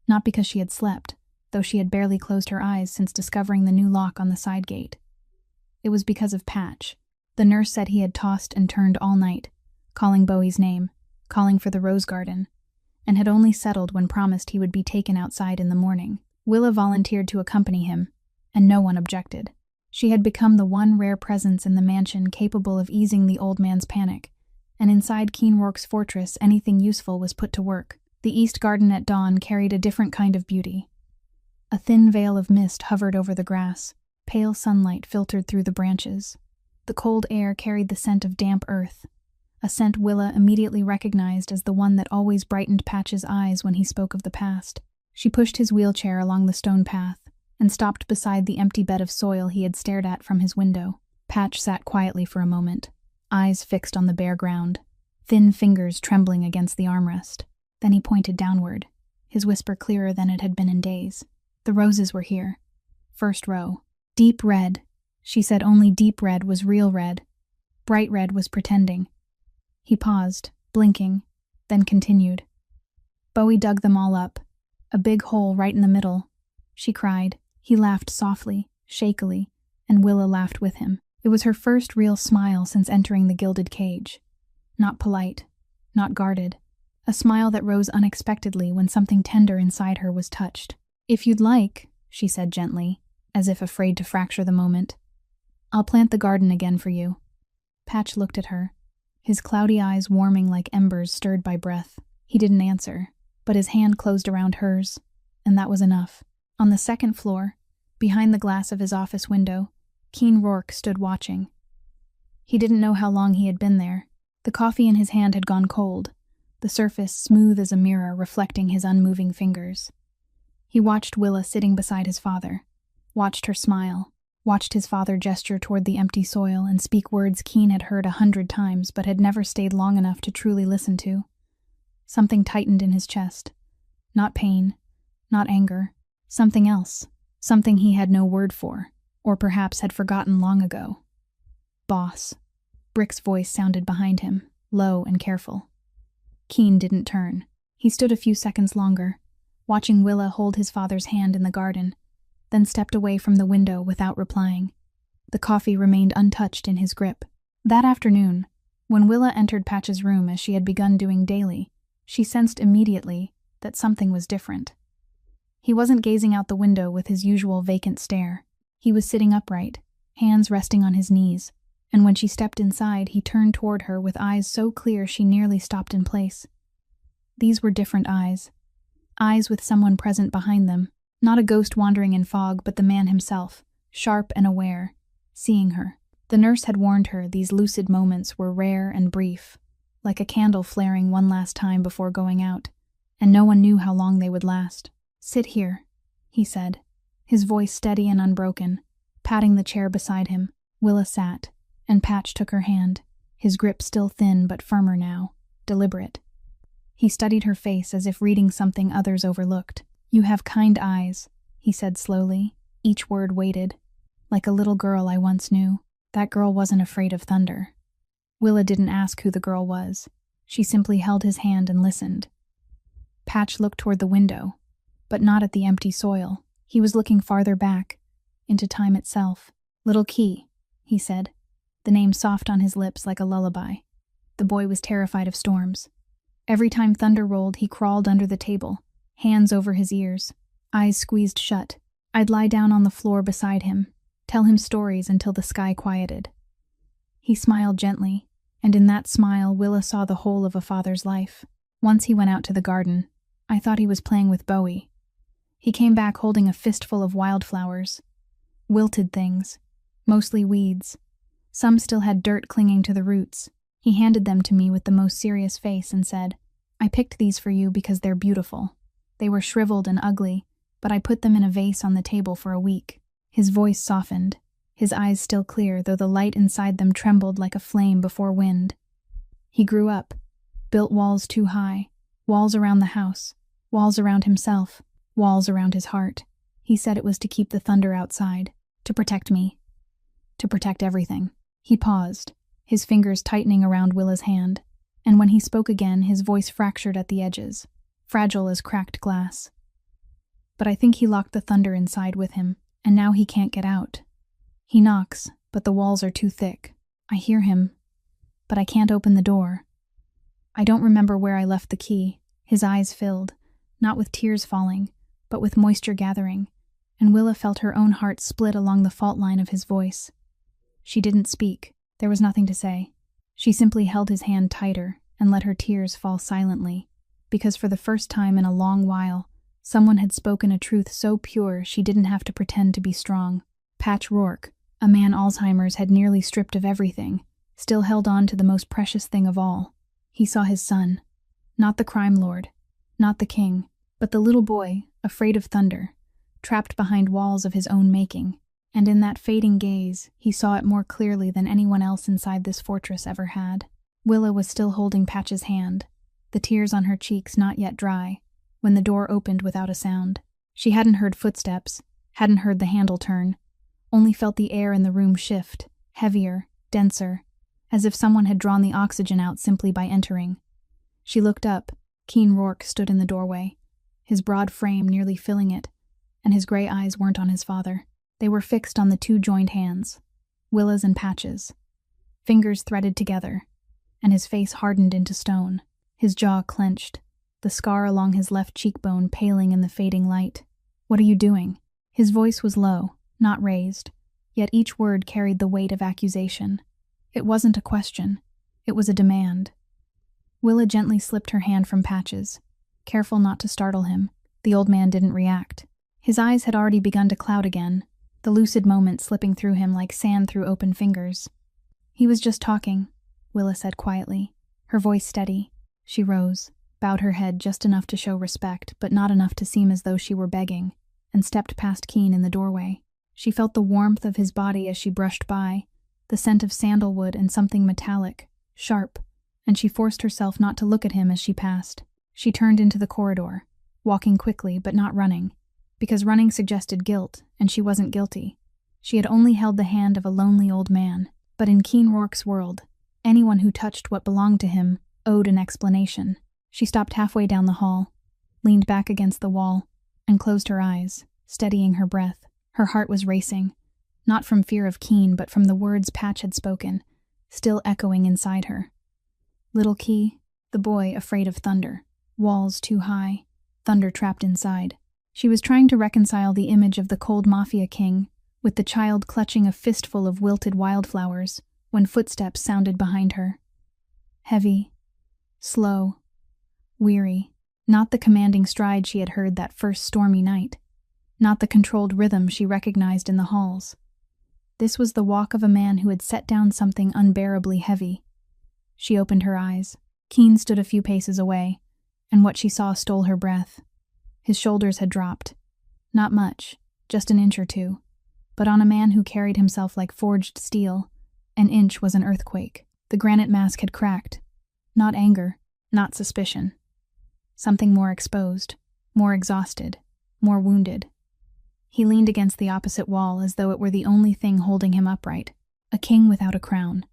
Not because she had slept, though she had barely closed her eyes since discovering the new lock on the side gate. It was because of Patch. The nurse said he had tossed and turned all night, calling Bowie's name, calling for the rose garden, and had only settled when promised he would be taken outside in the morning. Willa volunteered to accompany him, and no one objected. She had become the one rare presence in the mansion capable of easing the old man's panic, and inside Keen Rourke's fortress anything useful was put to work. The east garden at dawn carried a different kind of beauty. A thin veil of mist hovered over the grass, pale sunlight filtered through the branches. The cold air carried the scent of damp earth, a scent Willa immediately recognized as the one that always brightened Patch's eyes when he spoke of the past. She pushed his wheelchair along the stone path and stopped beside the empty bed of soil he had stared at from his window. Patch sat quietly for a moment, eyes fixed on the bare ground, thin fingers trembling against the armrest. Then he pointed downward, his whisper clearer than it had been in days. The roses were here. First row. Deep red. She said only deep red was real red. Bright red was pretending. He paused, blinking, then continued. Bowie dug them all up. A big hole right in the middle. She cried. He laughed softly, shakily, and Willa laughed with him. It was her first real smile since entering the gilded cage. Not polite, not guarded. A smile that rose unexpectedly when something tender inside her was touched. If you'd like, she said gently, as if afraid to fracture the moment, I'll plant the garden again for you. Patch looked at her, his cloudy eyes warming like embers stirred by breath. He didn't answer, but his hand closed around hers, and that was enough. On the second floor, behind the glass of his office window, Keen Rourke stood watching. He didn't know how long he had been there. The coffee in his hand had gone cold, the surface smooth as a mirror reflecting his unmoving fingers. He watched Willa sitting beside his father, watched her smile, watched his father gesture toward the empty soil and speak words Keen had heard 100 times but had never stayed long enough to truly listen to. Something tightened in his chest. Not pain, not anger, something else, something he had no word for, or perhaps had forgotten long ago. Boss. Brick's voice sounded behind him, low and careful. Keen didn't turn. He stood a few seconds longer, watching Willa hold his father's hand in the garden, then stepped away from the window without replying. The coffee remained untouched in his grip. That afternoon, when Willa entered Patch's room as she had begun doing daily, she sensed immediately that something was different. He wasn't gazing out the window with his usual vacant stare. He was sitting upright, hands resting on his knees, and when she stepped inside, he turned toward her with eyes so clear she nearly stopped in place. These were different eyes. Eyes with someone present behind them, not a ghost wandering in fog, but the man himself, sharp and aware, seeing her. The nurse had warned her these lucid moments were rare and brief, like a candle flaring one last time before going out, and no one knew how long they would last. Sit here, he said, his voice steady and unbroken, patting the chair beside him. Willa sat, and Patch took her hand, his grip still thin but firmer now, deliberate. He studied her face as if reading something others overlooked. You have kind eyes, he said slowly, each word weighted. Like a little girl I once knew. That girl wasn't afraid of thunder. Willa didn't ask who the girl was. She simply held his hand and listened. Patch looked toward the window, but not at the empty soil. He was looking farther back, into time itself. Little Key, he said, the name soft on his lips like a lullaby. The boy was terrified of storms. Every time thunder rolled, he crawled under the table, hands over his ears, eyes squeezed shut. I'd lie down on the floor beside him, tell him stories until the sky quieted. He smiled gently, and in that smile Willa saw the whole of a father's life. Once he went out to the garden. I thought he was playing with Bowie. He came back holding a fistful of wildflowers. Wilted things, mostly weeds. Some still had dirt clinging to the roots. He handed them to me with the most serious face and said, "I picked these for you because they're beautiful. They were shriveled and ugly, but I put them in a vase on the table for a week." His voice softened, his eyes still clear, though the light inside them trembled like a flame before wind. He grew up, built walls too high, walls around the house, walls around himself, walls around his heart. He said it was to keep the thunder outside, to protect me, to protect everything. He paused, his fingers tightening around Willa's hand, and when he spoke again, his voice fractured at the edges, fragile as cracked glass. "But I think he locked the thunder inside with him, and now he can't get out. He knocks, but the walls are too thick. I hear him, but I can't open the door. I don't remember where I left the key." His eyes filled, not with tears falling, but with moisture gathering, and Willa felt her own heart split along the fault line of his voice. She didn't speak. There was nothing to say. She simply held his hand tighter and let her tears fall silently, because for the first time in a long while, someone had spoken a truth so pure she didn't have to pretend to be strong. Patch Rourke, a man Alzheimer's had nearly stripped of everything, still held on to the most precious thing of all. He saw his son. Not the crime lord, not the king, but the little boy, afraid of thunder, trapped behind walls of his own making, and in that fading gaze, he saw it more clearly than anyone else inside this fortress ever had. Willa was still holding Patch's hand, the tears on her cheeks not yet dry, when the door opened without a sound. She hadn't heard footsteps, hadn't heard the handle turn, only felt the air in the room shift, heavier, denser, as if someone had drawn the oxygen out simply by entering. She looked up. Keen Rourke stood in the doorway, his broad frame nearly filling it, and his gray eyes weren't on his father. They were fixed on the two joined hands, Willa's and Patch's, fingers threaded together, and his face hardened into stone, his jaw clenched, the scar along his left cheekbone paling in the fading light. "What are you doing?" His voice was low, not raised, yet each word carried the weight of accusation. It wasn't a question, it was a demand. Willa gently slipped her hand from Patch's, careful not to startle him. The old man didn't react. His eyes had already begun to cloud again, the lucid moment slipping through him like sand through open fingers. "He was just talking," Willa said quietly, her voice steady. She rose, bowed her head just enough to show respect, but not enough to seem as though she were begging, and stepped past Keen in the doorway. She felt the warmth of his body as she brushed by, the scent of sandalwood and something metallic, sharp, and she forced herself not to look at him as she passed. She turned into the corridor, walking quickly but not running, because running suggested guilt, and she wasn't guilty. She had only held the hand of a lonely old man, but in Keen Rourke's world, anyone who touched what belonged to him owed an explanation. She stopped halfway down the hall, leaned back against the wall, and closed her eyes, steadying her breath. Her heart was racing, not from fear of Keen, but from the words Patch had spoken, still echoing inside her. Little Key, the boy afraid of thunder, walls too high, thunder trapped inside. She was trying to reconcile the image of the cold Mafia king with the child clutching a fistful of wilted wildflowers when footsteps sounded behind her. Heavy, slow, weary, not the commanding stride she had heard that first stormy night, not the controlled rhythm she recognized in the halls. This was the walk of a man who had set down something unbearably heavy. She opened her eyes. Keen stood a few paces away, and what she saw stole her breath. His shoulders had dropped. Not much, just an inch or two, but on a man who carried himself like forged steel, an inch was an earthquake. The granite mask had cracked. Not anger, not suspicion. Something more exposed, more exhausted, more wounded. He leaned against the opposite wall as though it were the only thing holding him upright. A king without a crown.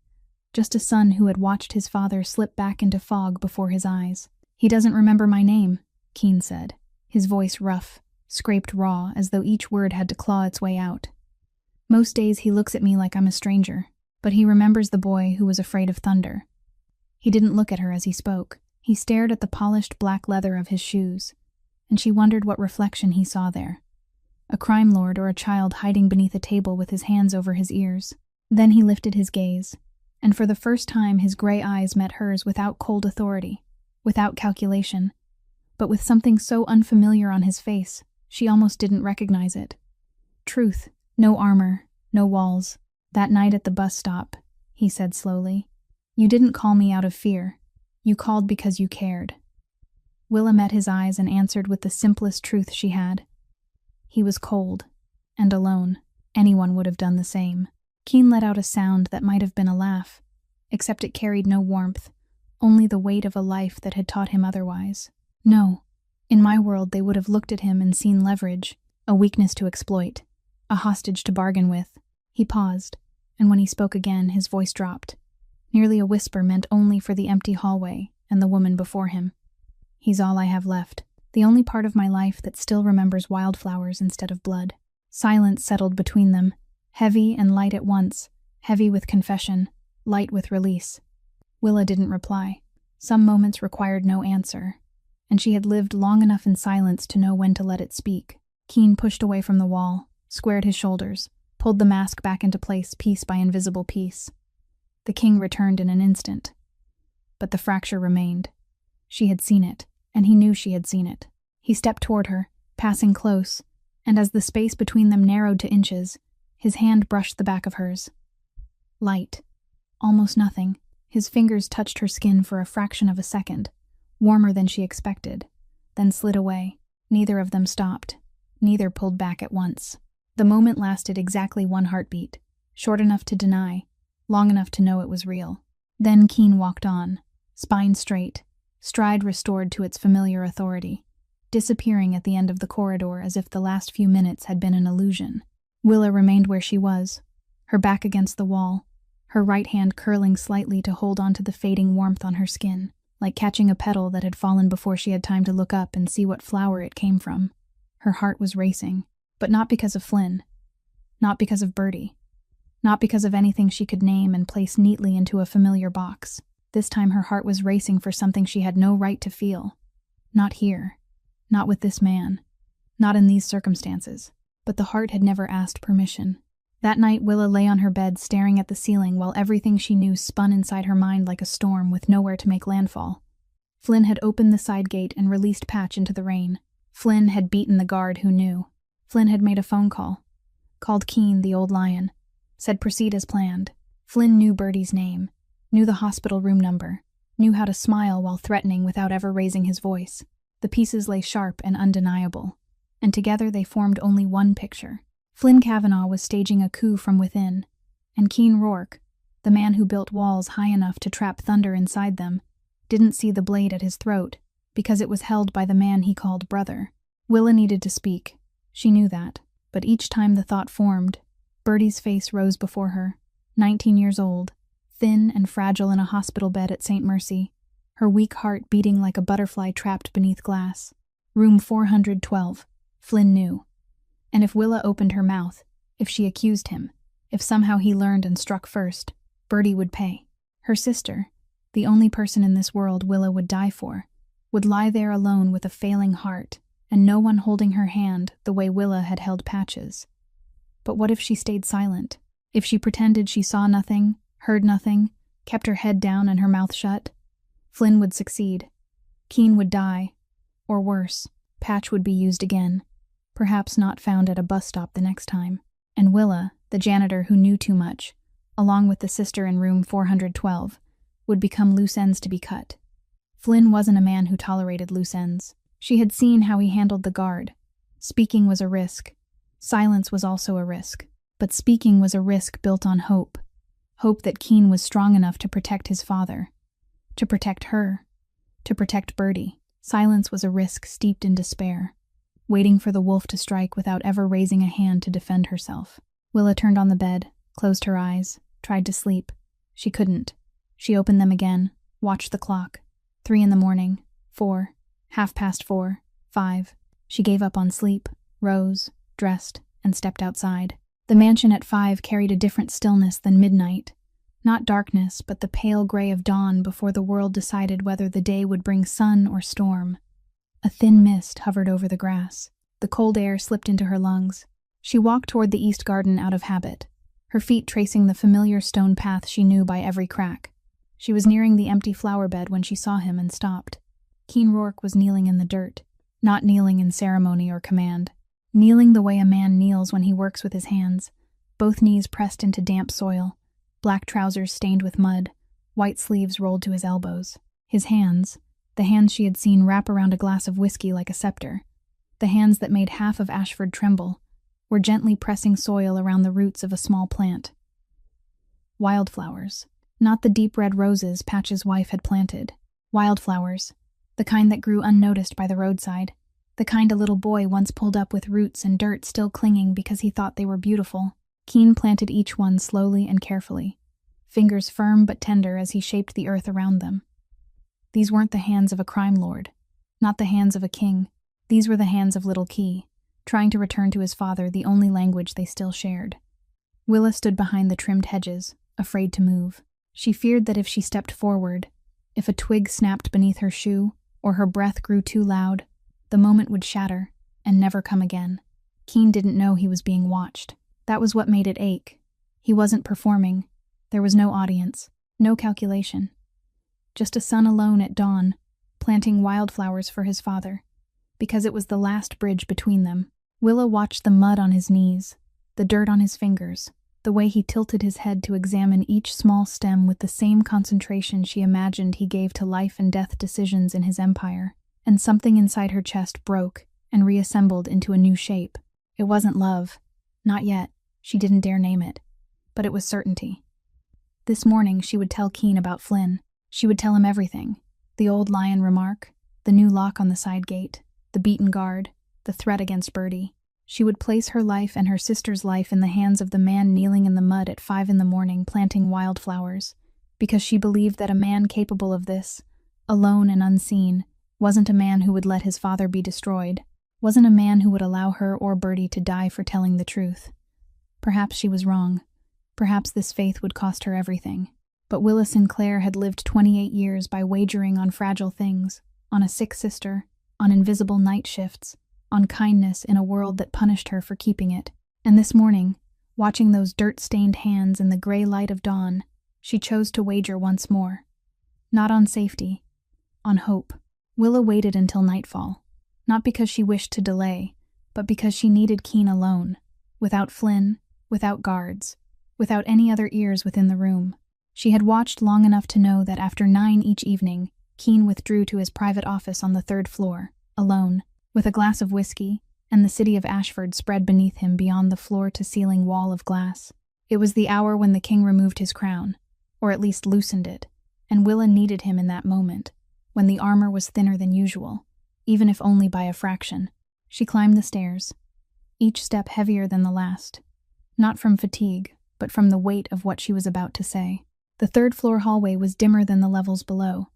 Just a son who had watched his father slip back into fog before his eyes. "He doesn't remember my name," Keen said, his voice rough, scraped raw, as though each word had to claw its way out. "Most days he looks at me like I'm a stranger, but he remembers the boy who was afraid of thunder." He didn't look at her as he spoke. He stared at the polished black leather of his shoes, and she wondered what reflection he saw there. a crime lord or a child hiding beneath a table with his hands over his ears. Then he lifted his gaze, and for the first time his gray eyes met hers without cold authority, without calculation, but with something so unfamiliar on his face, she almost didn't recognize it. Truth, no armor, no walls. That night at the bus stop, he said slowly, you didn't call me out of fear. You called because you cared. Willa met his eyes and answered with the simplest truth she had. He was cold and alone. Anyone would have done the same. Keen let out a sound that might have been a laugh, except it carried no warmth, only the weight of a life that had taught him otherwise. No, in my world they would have looked at him and seen leverage, a weakness to exploit, a hostage to bargain with. He paused, and when he spoke again, his voice dropped, nearly a whisper meant only for the empty hallway and the woman before him. He's all I have left, the only part of my life that still remembers wildflowers instead of blood. Silence settled between them, heavy and light at once, heavy with confession, light with release. Willa didn't reply. Some moments required no answer, and she had lived long enough in silence to know when to let it speak. Keen pushed away from the wall, squared his shoulders, pulled the mask back into place piece by invisible piece. The king returned in an instant. But the fracture remained. She had seen it, and he knew she had seen it. He stepped toward her, passing close, and as the space between them narrowed to inches, his hand brushed the back of hers. Light. Almost nothing. His fingers touched her skin for a fraction of a second, warmer than she expected, then slid away. Neither of them stopped. Neither pulled back at once. The moment lasted exactly one heartbeat, short enough to deny, long enough to know it was real. Then Keen walked on, spine straight, stride restored to its familiar authority, disappearing at the end of the corridor as if the last few minutes had been an illusion. Willa remained where she was, her back against the wall, her right hand curling slightly to hold onto the fading warmth on her skin, like catching a petal that had fallen before she had time to look up and see what flower it came from. Her heart was racing, but not because of Flynn, not because of Bertie, not because of anything she could name and place neatly into a familiar box. This time her heart was racing for something she had no right to feel. Not here, not with this man, not in these circumstances. But the heart had never asked permission. That night Willa lay on her bed staring at the ceiling while everything she knew spun inside her mind like a storm with nowhere to make landfall. Flynn had opened the side gate and released Patch into the rain. Flynn had beaten the guard who knew. Flynn had made a phone call, called Keen, the old lion, said proceed as planned. Flynn knew Bertie's name, knew the hospital room number, knew how to smile while threatening without ever raising his voice. The pieces lay sharp and undeniable, and together they formed only one picture. Flynn Kavanaugh was staging a coup from within, and Keen Rourke, the man who built walls high enough to trap thunder inside them, didn't see the blade at his throat because it was held by the man he called brother. Willa needed to speak. She knew that, but each time the thought formed, Bertie's face rose before her, 19 years old, thin and fragile in a hospital bed at St. Mercy, her weak heart beating like a butterfly trapped beneath glass. Room 412. Flynn knew. And if Willa opened her mouth, if she accused him, if somehow he learned and struck first, Bertie would pay. Her sister, the only person in this world Willa would die for, would lie there alone with a failing heart, and no one holding her hand the way Willa had held Patch's. But what if she stayed silent? If she pretended she saw nothing, heard nothing, kept her head down and her mouth shut? Flynn would succeed. Keen would die. Or worse, Patch would be used again, perhaps not found at a bus stop the next time. And Willa, the janitor who knew too much, along with the sister in room 412, would become loose ends to be cut. Flynn wasn't a man who tolerated loose ends. She had seen how he handled the guard. Speaking was a risk. Silence was also a risk. But speaking was a risk built on hope. Hope that Keen was strong enough to protect his father. To protect her. To protect Bertie. Silence was a risk steeped in despair, waiting for the wolf to strike without ever raising a hand to defend herself. Willa turned on the bed, closed her eyes, tried to sleep. She couldn't. She opened them again, watched the clock. 3 a.m, 4, 4:30, 5. She gave up on sleep, rose, dressed, and stepped outside. The mansion at 5 carried a different stillness than midnight. Not darkness, but the pale gray of dawn before the world decided whether the day would bring sun or storm. A thin mist hovered over the grass. The cold air slipped into her lungs. She walked toward the east garden out of habit, her feet tracing the familiar stone path she knew by every crack. She was nearing the empty flower bed when she saw him and stopped. Keen Rourke was kneeling in the dirt, not kneeling in ceremony or command. Kneeling the way a man kneels when he works with his hands, both knees pressed into damp soil, black trousers stained with mud, white sleeves rolled to his elbows. His hands, the hands she had seen wrap around a glass of whiskey like a scepter, the hands that made half of Ashford tremble, were gently pressing soil around the roots of a small plant. Wildflowers, not the deep red roses Patch's wife had planted. Wildflowers, the kind that grew unnoticed by the roadside, the kind a little boy once pulled up with roots and dirt still clinging because he thought they were beautiful. Keen planted each one slowly and carefully, fingers firm but tender as he shaped the earth around them. These weren't the hands of a crime lord, not the hands of a king. These were the hands of little Key, trying to return to his father the only language they still shared. Willa stood behind the trimmed hedges, afraid to move. She feared that if she stepped forward, if a twig snapped beneath her shoe, or her breath grew too loud, the moment would shatter and never come again. Keen didn't know he was being watched. That was what made it ache. He wasn't performing. There was no audience, no calculation. Just a son alone at dawn, planting wildflowers for his father, because it was the last bridge between them. Willa watched the mud on his knees, the dirt on his fingers, the way he tilted his head to examine each small stem with the same concentration she imagined he gave to life and death decisions in his empire, and something inside her chest broke and reassembled into a new shape. It wasn't love. Not yet. She didn't dare name it. But it was certainty. This morning she would tell Keen about Flynn. She would tell him everything. The old lion remark, the new lock on the side gate, the beaten guard, the threat against Bertie. She would place her life and her sister's life in the hands of the man kneeling in the mud at 5 a.m. planting wildflowers, because she believed that a man capable of this, alone and unseen, wasn't a man who would let his father be destroyed, wasn't a man who would allow her or Bertie to die for telling the truth. Perhaps she was wrong. Perhaps this faith would cost her everything. But Willa Sinclair had lived 28 years by wagering on fragile things, on a sick sister, on invisible night shifts, on kindness in a world that punished her for keeping it. And this morning, watching those dirt-stained hands in the gray light of dawn, she chose to wager once more. Not on safety, on hope. Willa waited until nightfall, not because she wished to delay, but because she needed Keen alone, without Flynn, without guards, without any other ears within the room. She had watched long enough to know that after 9 each evening, Keen withdrew to his private office on the 3rd floor, alone, with a glass of whiskey, and the city of Ashford spread beneath him beyond the floor-to-ceiling wall of glass. It was the hour when the king removed his crown, or at least loosened it, and Willa needed him in that moment, when the armor was thinner than usual, even if only by a fraction. She climbed the stairs, each step heavier than the last, not from fatigue, but from the weight of what she was about to say. The 3rd-floor hallway was dimmer than the levels below,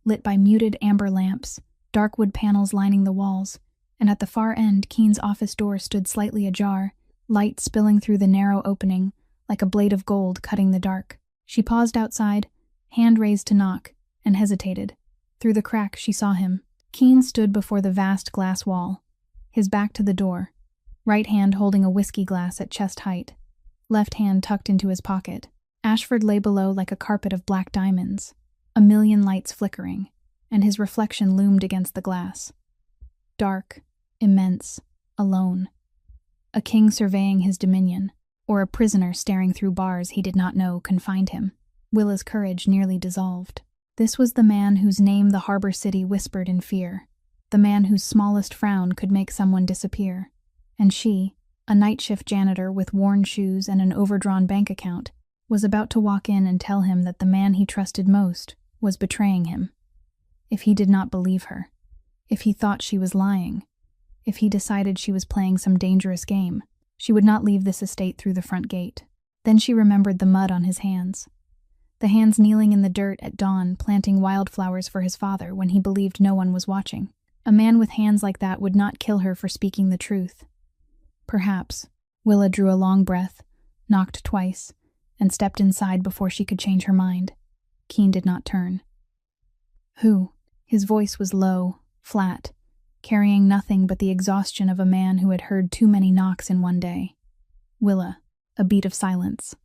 lit by muted amber lamps, dark wood panels lining the walls, and at the far end Keen's office door stood slightly ajar, light spilling through the narrow opening, like a blade of gold cutting the dark. She paused outside, hand raised to knock, and hesitated. Through the crack she saw him. Keen stood before the vast glass wall, his back to the door, right hand holding a whiskey glass at chest height, left hand tucked into his pocket. Ashford lay below like a carpet of black diamonds, a million lights flickering, and his reflection loomed against the glass. Dark, immense, alone. A king surveying his dominion, or a prisoner staring through bars he did not know confined him. Willa's courage nearly dissolved. This was the man whose name the harbor city whispered in fear, the man whose smallest frown could make someone disappear. And she, a night shift janitor with worn shoes and an overdrawn bank account, was about to walk in and tell him that the man he trusted most was betraying him. If he did not believe her, if he thought she was lying, if he decided she was playing some dangerous game, she would not leave this estate through the front gate. Then she remembered the mud on his hands. The hands kneeling in the dirt at dawn planting wildflowers for his father when he believed no one was watching. A man with hands like that would not kill her for speaking the truth. Perhaps. Willa drew a long breath, knocked twice, and stepped inside before she could change her mind. Keen did not turn. Who? His voice was low, flat. carrying nothing but the exhaustion of a man who had heard too many knocks in one day. Willa, a beat of silence.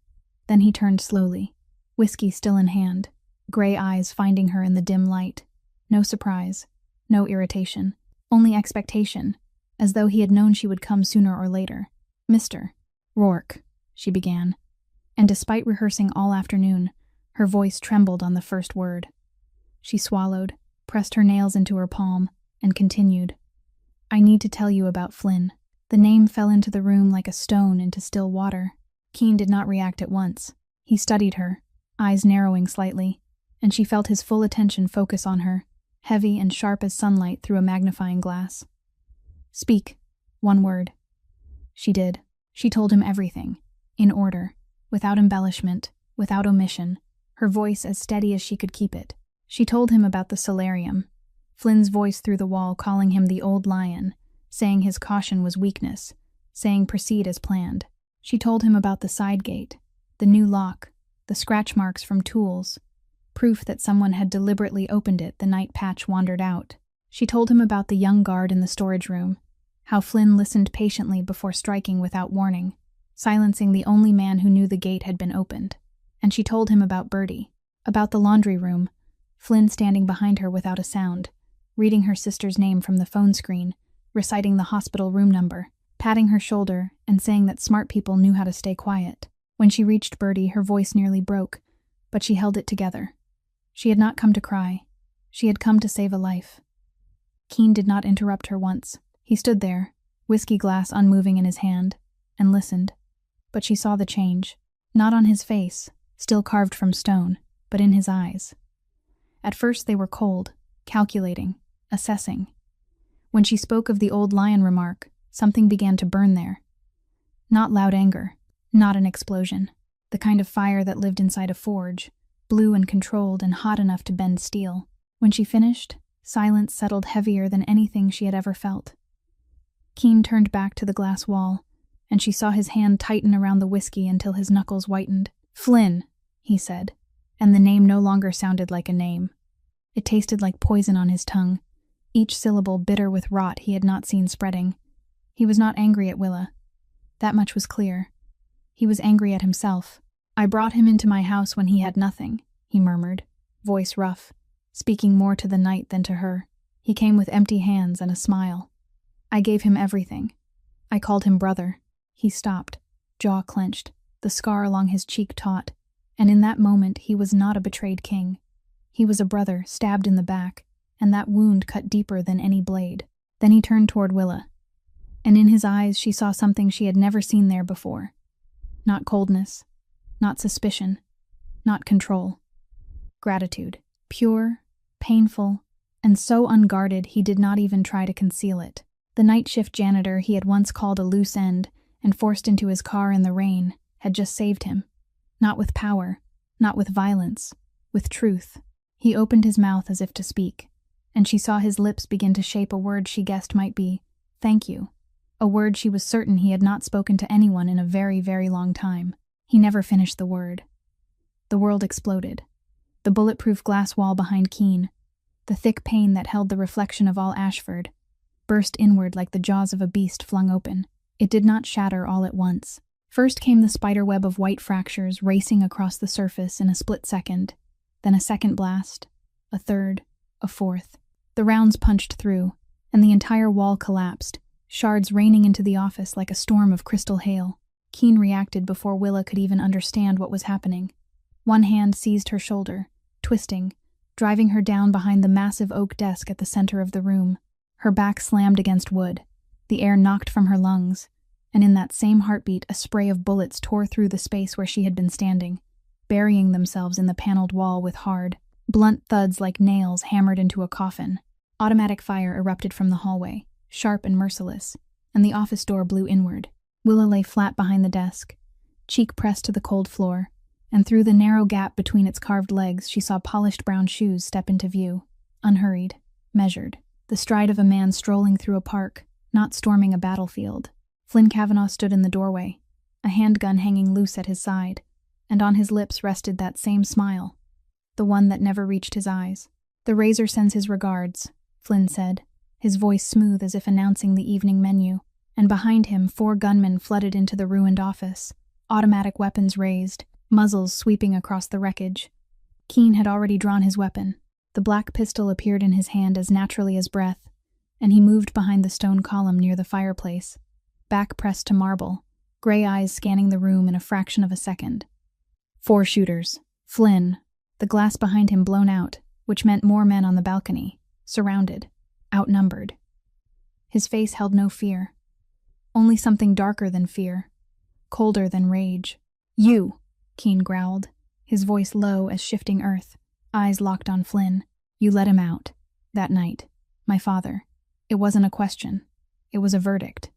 Then he turned slowly, whiskey still in hand, gray eyes finding her in the dim light. No surprise, no irritation, only expectation, as though he had known she would come sooner or later. "Mr. Rourke," she began, and despite rehearsing all afternoon, her voice trembled on the first word. She swallowed, pressed her nails into her palm, and continued. "I need to tell you about Flynn." The name fell into the room like a stone into still water. Keene did not react at once. He studied her, eyes narrowing slightly, and she felt his full attention focus on her, heavy and sharp as sunlight through a magnifying glass. "Speak. One word." She did. She told him everything, in order, without embellishment, without omission, her voice as steady as she could keep it. She told him about the solarium, Flynn's voice through the wall calling him the old lion, saying his caution was weakness, saying proceed as planned. She told him about the side gate, the new lock, the scratch marks from tools, proof that someone had deliberately opened it the night Patch wandered out. She told him about the young guard in the storage room, how Flynn listened patiently before striking without warning, silencing the only man who knew the gate had been opened. And she told him about Bertie, about the laundry room, Flynn standing behind her without a sound, reading her sister's name from the phone screen, reciting the hospital room number, patting her shoulder and saying that smart people knew how to stay quiet. When she reached Bertie, her voice nearly broke, but she held it together. She had not come to cry. She had come to save a life. Keene did not interrupt her once. He stood there, whiskey glass unmoving in his hand, and listened. But she saw the change, not on his face, still carved from stone, but in his eyes. At first they were cold, calculating, assessing. When she spoke of the old lion remark, something began to burn there. Not loud anger, not an explosion, the kind of fire that lived inside a forge, blue and controlled and hot enough to bend steel. When she finished, silence settled heavier than anything she had ever felt. Keene turned back to the glass wall, and she saw his hand tighten around the whiskey until his knuckles whitened. "Flynn," he said, and the name no longer sounded like a name. It tasted like poison on his tongue, each syllable bitter with rot he had not seen spreading. He was not angry at Willa. That much was clear. He was angry at himself. "I brought him into my house when he had nothing," he murmured, voice rough, speaking more to the night than to her. "He came with empty hands and a smile. I gave him everything. I called him brother." He stopped, jaw clenched, the scar along his cheek taut, and in that moment he was not a betrayed king. He was a brother stabbed in the back, and that wound cut deeper than any blade. Then he turned toward Willa, and in his eyes she saw something she had never seen there before. Not coldness, not suspicion, not control. Gratitude, pure, painful, and so unguarded he did not even try to conceal it. The night shift janitor he had once called a loose end and forced into his car in the rain had just saved him. Not with power, not with violence, with truth. He opened his mouth as if to speak, and she saw his lips begin to shape a word she guessed might be, "Thank you," a word she was certain he had not spoken to anyone in a very, very long time. He never finished the word. The world exploded. The bulletproof glass wall behind Keene, the thick pane that held the reflection of all Ashford, burst inward like the jaws of a beast flung open. It did not shatter all at once. First came the spiderweb of white fractures racing across the surface in a split second, then a second blast, a third, a fourth. The rounds punched through, and the entire wall collapsed, shards raining into the office like a storm of crystal hail. Keene reacted before Willa could even understand what was happening. One hand seized her shoulder, twisting, driving her down behind the massive oak desk at the center of the room. Her back slammed against wood, the air knocked from her lungs, and in that same heartbeat a spray of bullets tore through the space where she had been standing, burying themselves in the paneled wall with hard, blunt thuds like nails hammered into a coffin. Automatic fire erupted from the hallway, sharp and merciless, and the office door blew inward. Willa lay flat behind the desk, cheek pressed to the cold floor, and through the narrow gap between its carved legs she saw polished brown shoes step into view, unhurried, measured, the stride of a man strolling through a park, not storming a battlefield. Flynn Cavanaugh stood in the doorway, a handgun hanging loose at his side, and on his lips rested that same smile, the one that never reached his eyes. "The Razor sends his regards," Flynn said, his voice smooth as if announcing the evening menu, and behind him 4 gunmen flooded into the ruined office, automatic weapons raised, muzzles sweeping across the wreckage. Keene had already drawn his weapon. The black pistol appeared in his hand as naturally as breath, and he moved behind the stone column near the fireplace, back pressed to marble, gray eyes scanning the room in a fraction of a second. 4 shooters. Flynn, the glass behind him blown out, which meant more men on the balcony, surrounded, outnumbered. His face held no fear, only something darker than fear, colder than rage. "You," Keene growled, his voice low as shifting earth, eyes locked on Flynn. "You let him out. That night. My father. It wasn't a question. It was a verdict."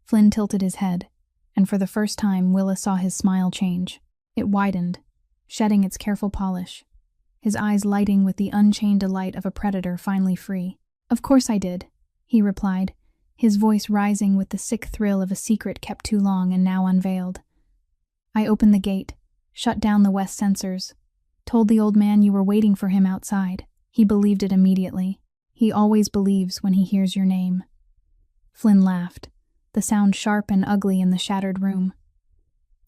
Flynn tilted his head, and for the first time Willa saw his smile change. It widened, shedding its careful polish, his eyes lighting with the unchained delight of a predator finally free. "Of course I did," he replied, his voice rising with the sick thrill of a secret kept too long and now unveiled. "I opened the gate, shut down the West sensors, told the old man you were waiting for him outside. He believed it immediately. He always believes when he hears your name." Flynn laughed, the sound sharp and ugly in the shattered room.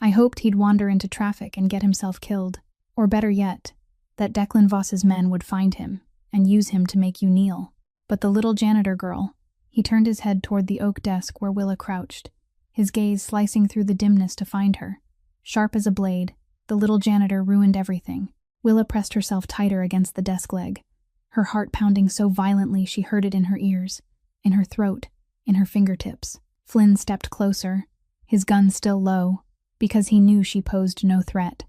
"I hoped he'd wander into traffic and get himself killed, or better yet, that Declan Voss's men would find him and use him to make you kneel. But the little janitor girl," he turned his head toward the oak desk where Willa crouched, his gaze slicing through the dimness to find her. Sharp as a blade, the little janitor ruined everything. Willa pressed herself tighter against the desk leg, her heart pounding so violently she heard it in her ears, in her throat, in her fingertips. Flynn stepped closer, his gun still low, because he knew she posed no threat.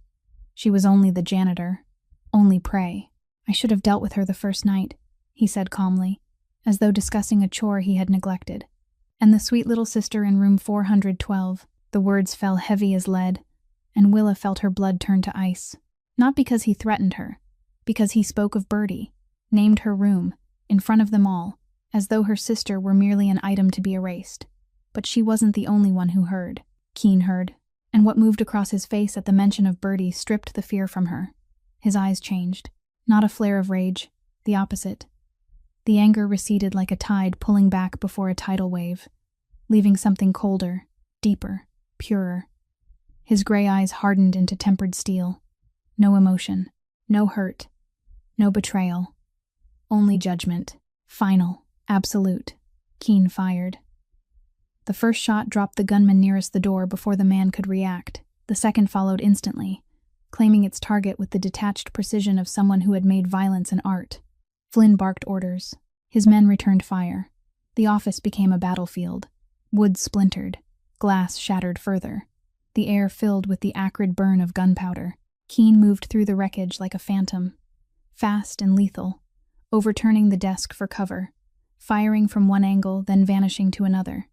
She was only the janitor, only prey. "I should have dealt with her the first night," he said calmly, as though discussing a chore he had neglected. "And the sweet little sister in room 412. The words fell heavy as lead, and Willa felt her blood turn to ice. Not because he threatened her, because he spoke of Birdie, named her room, in front of them all, as though her sister were merely an item to be erased. But she wasn't the only one who heard. Keene heard, and what moved across his face at the mention of Birdie stripped the fear from her. His eyes changed. Not a flare of rage, the opposite. The anger receded like a tide pulling back before a tidal wave, leaving something colder, deeper, purer. His gray eyes hardened into tempered steel. No emotion, no hurt, no betrayal. Only judgment. Final, absolute. Keene fired. The first shot dropped the gunman nearest the door before the man could react. The second followed instantly, claiming its target with the detached precision of someone who had made violence an art. Flynn barked orders. His men returned fire. The office became a battlefield. Wood splintered. Glass shattered further. The air filled with the acrid burn of gunpowder. Keene moved through the wreckage like a phantom, fast and lethal, overturning the desk for cover, firing from one angle, then vanishing to another.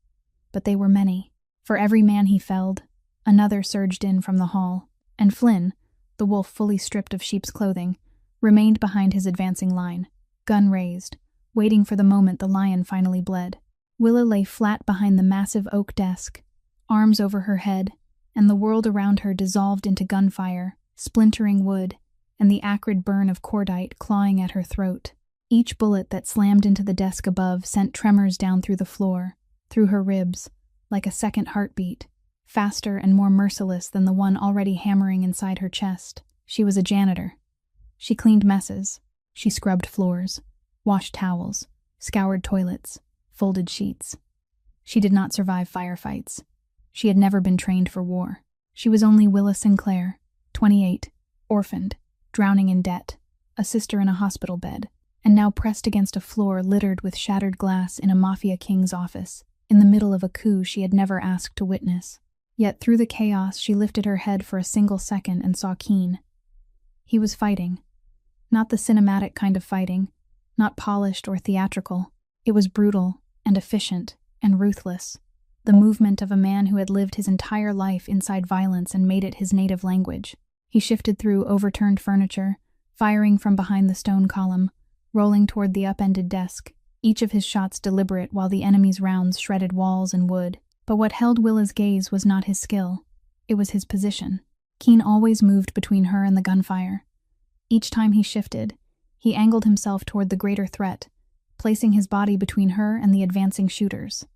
But they were many. For every man he felled, another surged in from the hall, and Flynn, the wolf fully stripped of sheep's clothing, remained behind his advancing line, gun raised, waiting for the moment the lion finally bled. Willa lay flat behind the massive oak desk, arms over her head, and the world around her dissolved into gunfire, splintering wood, and the acrid burn of cordite clawing at her throat. Each bullet that slammed into the desk above sent tremors down through the floor, through her ribs, like a second heartbeat, faster and more merciless than the one already hammering inside her chest. She was a janitor. She cleaned messes. She scrubbed floors, washed towels, scoured toilets, folded sheets. She did not survive firefights. She had never been trained for war. She was only Willa Sinclair, 28, orphaned, drowning in debt, a sister in a hospital bed, and now pressed against a floor littered with shattered glass in a Mafia king's office, in the middle of a coup she had never asked to witness. Yet through the chaos she lifted her head for a single second and saw Keene. He was fighting. Not the cinematic kind of fighting, not polished or theatrical. It was brutal and efficient and ruthless. The movement of a man who had lived his entire life inside violence and made it his native language. He shifted through overturned furniture, firing from behind the stone column, rolling toward the upended desk, each of his shots deliberate while the enemy's rounds shredded walls and wood. But what held Willa's gaze was not his skill. It was his position. Keene always moved between her and the gunfire. Each time he shifted, he angled himself toward the greater threat, placing his body between her and the advancing shooters.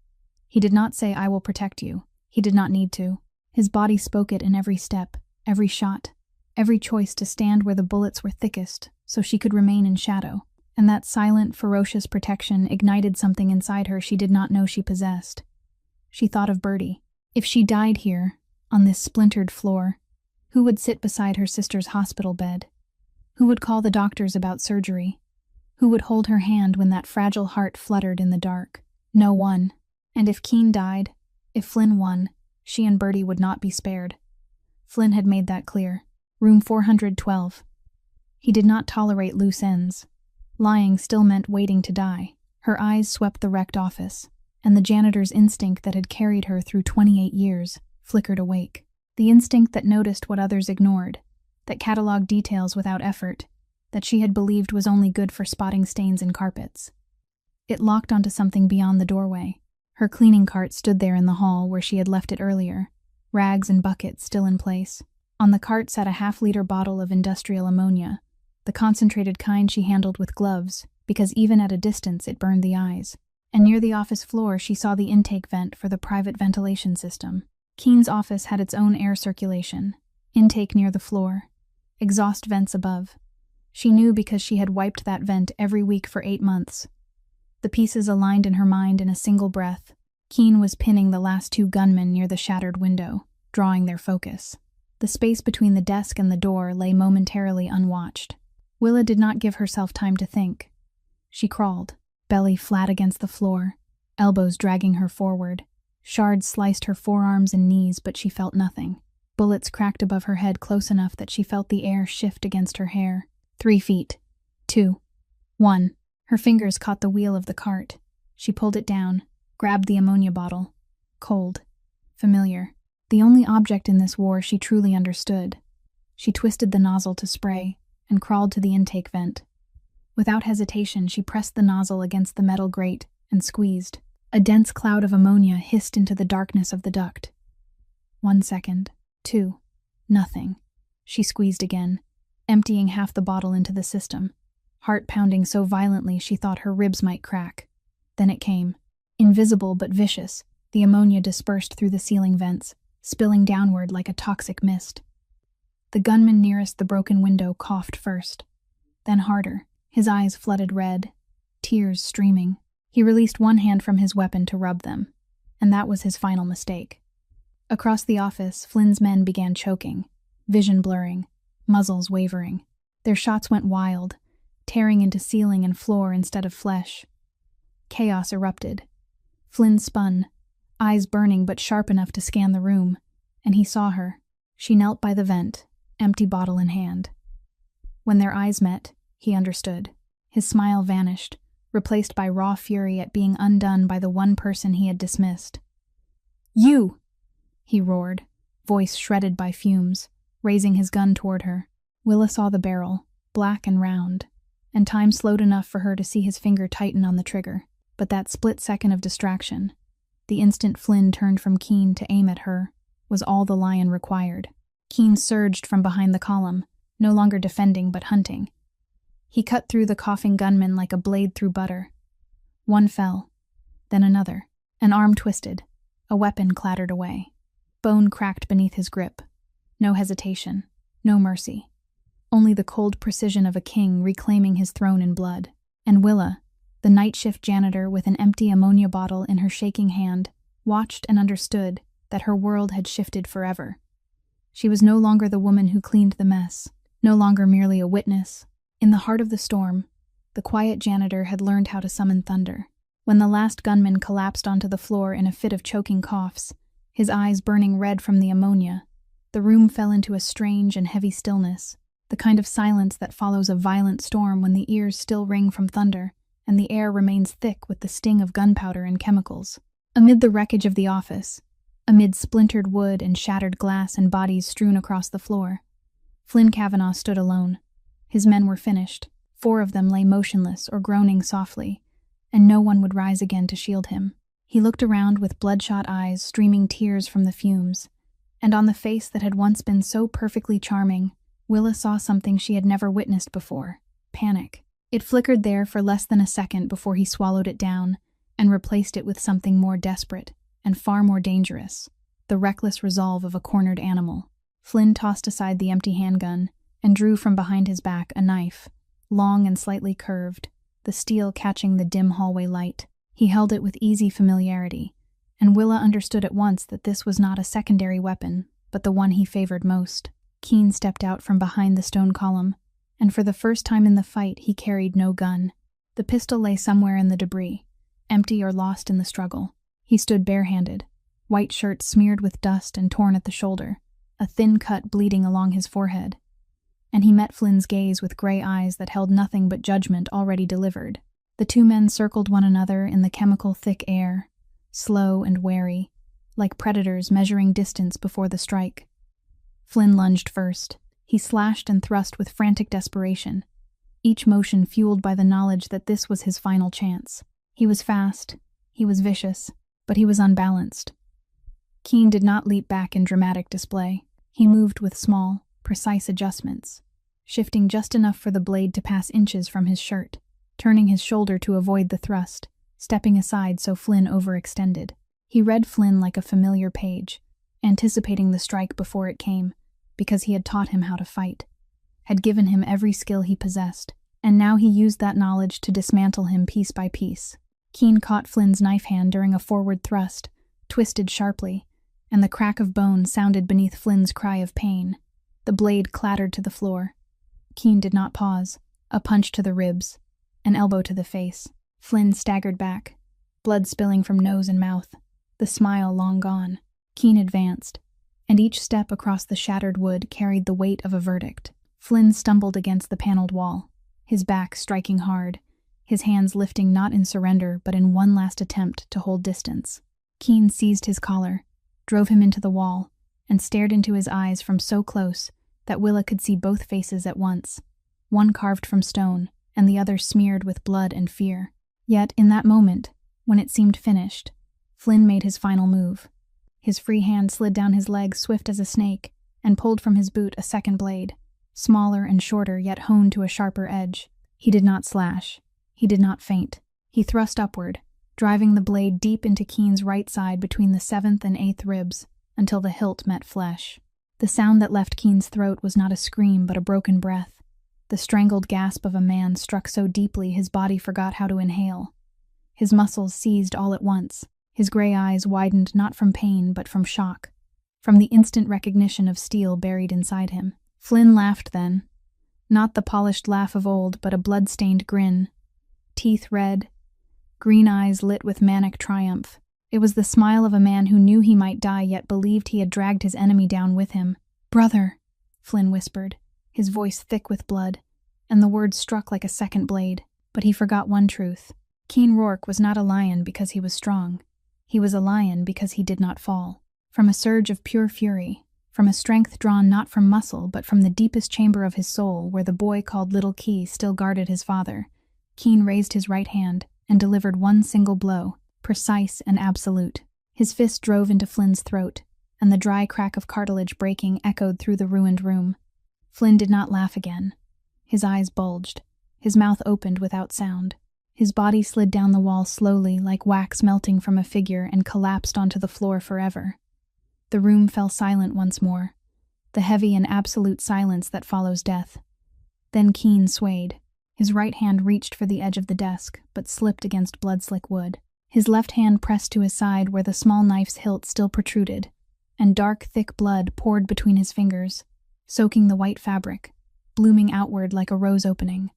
He did not say, "I will protect you." He did not need to. His body spoke it in every step, every shot, every choice to stand where the bullets were thickest so she could remain in shadow. And that silent, ferocious protection ignited something inside her she did not know she possessed. She thought of Birdie. If she died here, on this splintered floor, who would sit beside her sister's hospital bed? Who would call the doctors about surgery? Who would hold her hand when that fragile heart fluttered in the dark? No one. And if Keene died, if Flynn won, she and Birdie would not be spared. Flynn had made that clear. Room 412. He did not tolerate loose ends. Lying still meant waiting to die. Her eyes swept the wrecked office, and the janitor's instinct that had carried her through 28 years flickered awake. The instinct that noticed what others ignored, that cataloged details without effort, that she had believed was only good for spotting stains in carpets. It locked onto something beyond the doorway. Her cleaning cart stood there in the hall where she had left it earlier, rags and buckets still in place. On the cart sat a half-liter bottle of industrial ammonia, the concentrated kind she handled with gloves, because even at a distance it burned the eyes. And near the office floor she saw the intake vent for the private ventilation system. Keene's office had its own air circulation, intake near the floor, exhaust vents above. She knew because she had wiped that vent every week for 8 months. The pieces aligned in her mind in a single breath. Keene was pinning the last 2 gunmen near the shattered window, drawing their focus. The space between the desk and the door lay momentarily unwatched. Willa did not give herself time to think. She crawled, belly flat against the floor, elbows dragging her forward. Shards sliced her forearms and knees, but she felt nothing. Bullets cracked above her head close enough that she felt the air shift against her hair. 3 feet. 2. 1. Her fingers caught the wheel of the cart. She pulled it down, grabbed the ammonia bottle. Cold. Familiar. The only object in this war she truly understood. She twisted the nozzle to spray and crawled to the intake vent. Without hesitation, she pressed the nozzle against the metal grate and squeezed. A dense cloud of ammonia hissed into the darkness of the duct. 1 second. 2. Nothing. She squeezed again, emptying half the bottle into the system, heart pounding so violently she thought her ribs might crack. Then it came. Invisible but vicious, the ammonia dispersed through the ceiling vents, spilling downward like a toxic mist. The gunman nearest the broken window coughed first, then harder, his eyes flooded red, tears streaming. He released one hand from his weapon to rub them, and that was his final mistake. Across the office, Flynn's men began choking, vision blurring, muzzles wavering. Their shots went wild, tearing into ceiling and floor instead of flesh. Chaos erupted. Flynn spun, eyes burning but sharp enough to scan the room, and he saw her. She knelt by the vent, empty bottle in hand. When their eyes met, he understood. His smile vanished, replaced by raw fury at being undone by the one person he had dismissed. "You!" he roared, voice shredded by fumes, raising his gun toward her. Willa saw the barrel, black and round, and time slowed enough for her to see his finger tighten on the trigger. But that split second of distraction, the instant Flynn turned from Keene to aim at her, was all the lion required. Keene surged from behind the column, no longer defending but hunting. He cut through the coughing gunman like a blade through butter. One fell, then another. An arm twisted, a weapon clattered away. Bone cracked beneath his grip. No hesitation, no mercy. Only the cold precision of a king reclaiming his throne in blood. And Willa, the night shift janitor with an empty ammonia bottle in her shaking hand, watched and understood that her world had shifted forever. She was no longer the woman who cleaned the mess, no longer merely a witness. In the heart of the storm, the quiet janitor had learned how to summon thunder. When the last gunman collapsed onto the floor in a fit of choking coughs, his eyes burning red from the ammonia, the room fell into a strange and heavy stillness, the kind of silence that follows a violent storm when the ears still ring from thunder, and the air remains thick with the sting of gunpowder and chemicals. Amid the wreckage of the office, amid splintered wood and shattered glass and bodies strewn across the floor, Flynn Kavanaugh stood alone. His men were finished. 4 of them lay motionless or groaning softly, and no one would rise again to shield him. He looked around with bloodshot eyes streaming tears from the fumes, and on the face that had once been so perfectly charming, Willa saw something she had never witnessed before: panic. It flickered there for less than a second before he swallowed it down and replaced it with something more desperate and far more dangerous, the reckless resolve of a cornered animal. Flynn tossed aside the empty handgun and drew from behind his back a knife, long and slightly curved, the steel catching the dim hallway light. He held it with easy familiarity, and Willa understood at once that this was not a secondary weapon, but the one he favored most. Keen stepped out from behind the stone column, and for the first time in the fight he carried no gun. The pistol lay somewhere in the debris, empty or lost in the struggle. He stood barehanded, white shirt smeared with dust and torn at the shoulder, a thin cut bleeding along his forehead. And he met Flynn's gaze with gray eyes that held nothing but judgment already delivered. The two men circled one another in the chemical-thick air, slow and wary, like predators measuring distance before the strike. Flynn lunged first. He slashed and thrust with frantic desperation, each motion fueled by the knowledge that this was his final chance. He was fast, he was vicious, but he was unbalanced. Keen did not leap back in dramatic display. He moved with small, precise adjustments, shifting just enough for the blade to pass inches from his shirt, turning his shoulder to avoid the thrust, stepping aside so Flynn overextended. He read Flynn like a familiar page, anticipating the strike before it came, because he had taught him how to fight, had given him every skill he possessed, and now he used that knowledge to dismantle him piece by piece. Keen caught Flynn's knife hand during a forward thrust, twisted sharply, and the crack of bone sounded beneath Flynn's cry of pain. The blade clattered to the floor. Keen did not pause. A punch to the ribs, an elbow to the face. Flynn staggered back, blood spilling from nose and mouth, the smile long gone. Keen advanced, and each step across the shattered wood carried the weight of a verdict. Flynn stumbled against the paneled wall, his back striking hard, his hands lifting not in surrender but in one last attempt to hold distance. Keen seized his collar, drove him into the wall, and stared into his eyes from so close that Willa could see both faces at once, one carved from stone and the other smeared with blood and fear. Yet, in that moment, when it seemed finished, Flynn made his final move. His free hand slid down his leg swift as a snake and pulled from his boot a second blade, smaller and shorter yet honed to a sharper edge. He did not slash. He did not feint. He thrust upward, driving the blade deep into Keen's right side between the 7th and 8th ribs until the hilt met flesh. The sound that left Keen's throat was not a scream but a broken breath, the strangled gasp of a man struck so deeply his body forgot how to inhale. His muscles seized all at once. His gray eyes widened not from pain but from shock, from the instant recognition of steel buried inside him. Flynn laughed then, not the polished laugh of old but a blood-stained grin, teeth red, green eyes lit with manic triumph. It was the smile of a man who knew he might die yet believed he had dragged his enemy down with him. "Brother," Flynn whispered, his voice thick with blood, and the words struck like a second blade. But he forgot one truth. Keen Rourke was not a lion because he was strong. He was a lion because he did not fall. From a surge of pure fury, from a strength drawn not from muscle but from the deepest chamber of his soul where the boy called Little Key still guarded his father, Keen raised his right hand and delivered one single blow, precise and absolute. His fist drove into Flynn's throat, and the dry crack of cartilage breaking echoed through the ruined room. Flynn did not laugh again. His eyes bulged. His mouth opened without sound. His body slid down the wall slowly, like wax melting from a figure, and collapsed onto the floor forever. The room fell silent once more, the heavy and absolute silence that follows death. Then Keen swayed. His right hand reached for the edge of the desk, but slipped against blood-slick wood. His left hand pressed to his side where the small knife's hilt still protruded, and dark, thick blood poured between his fingers, soaking the white fabric, blooming outward like a rose opening.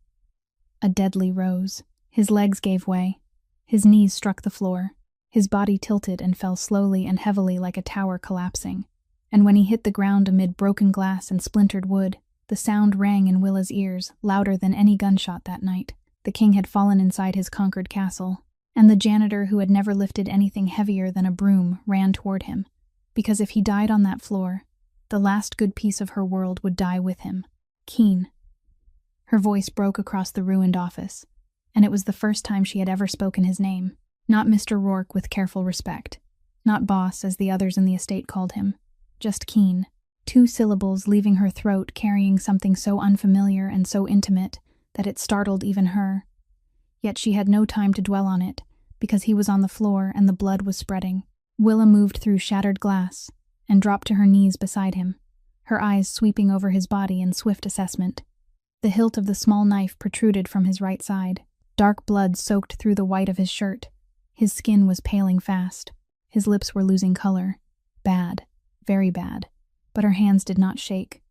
A deadly rose. His legs gave way. His knees struck the floor. His body tilted and fell slowly and heavily like a tower collapsing. And when he hit the ground amid broken glass and splintered wood, the sound rang in Willa's ears, louder than any gunshot that night. The king had fallen inside his conquered castle, and the janitor who had never lifted anything heavier than a broom ran toward him, because if he died on that floor, the last good piece of her world would die with him. Keen. Her voice broke across the ruined office, and it was the first time she had ever spoken his name. Not Mr. Rourke with careful respect, not boss as the others in the estate called him, just Keen. 2 syllables leaving her throat carrying something so unfamiliar and so intimate that it startled even her. Yet she had no time to dwell on it, because he was on the floor and the blood was spreading. Willa moved through shattered glass and dropped to her knees beside him, her eyes sweeping over his body in swift assessment. The hilt of the small knife protruded from his right side. Dark blood soaked through the white of his shirt. His skin was paling fast. His lips were losing color. Bad, very bad. But her hands did not shake.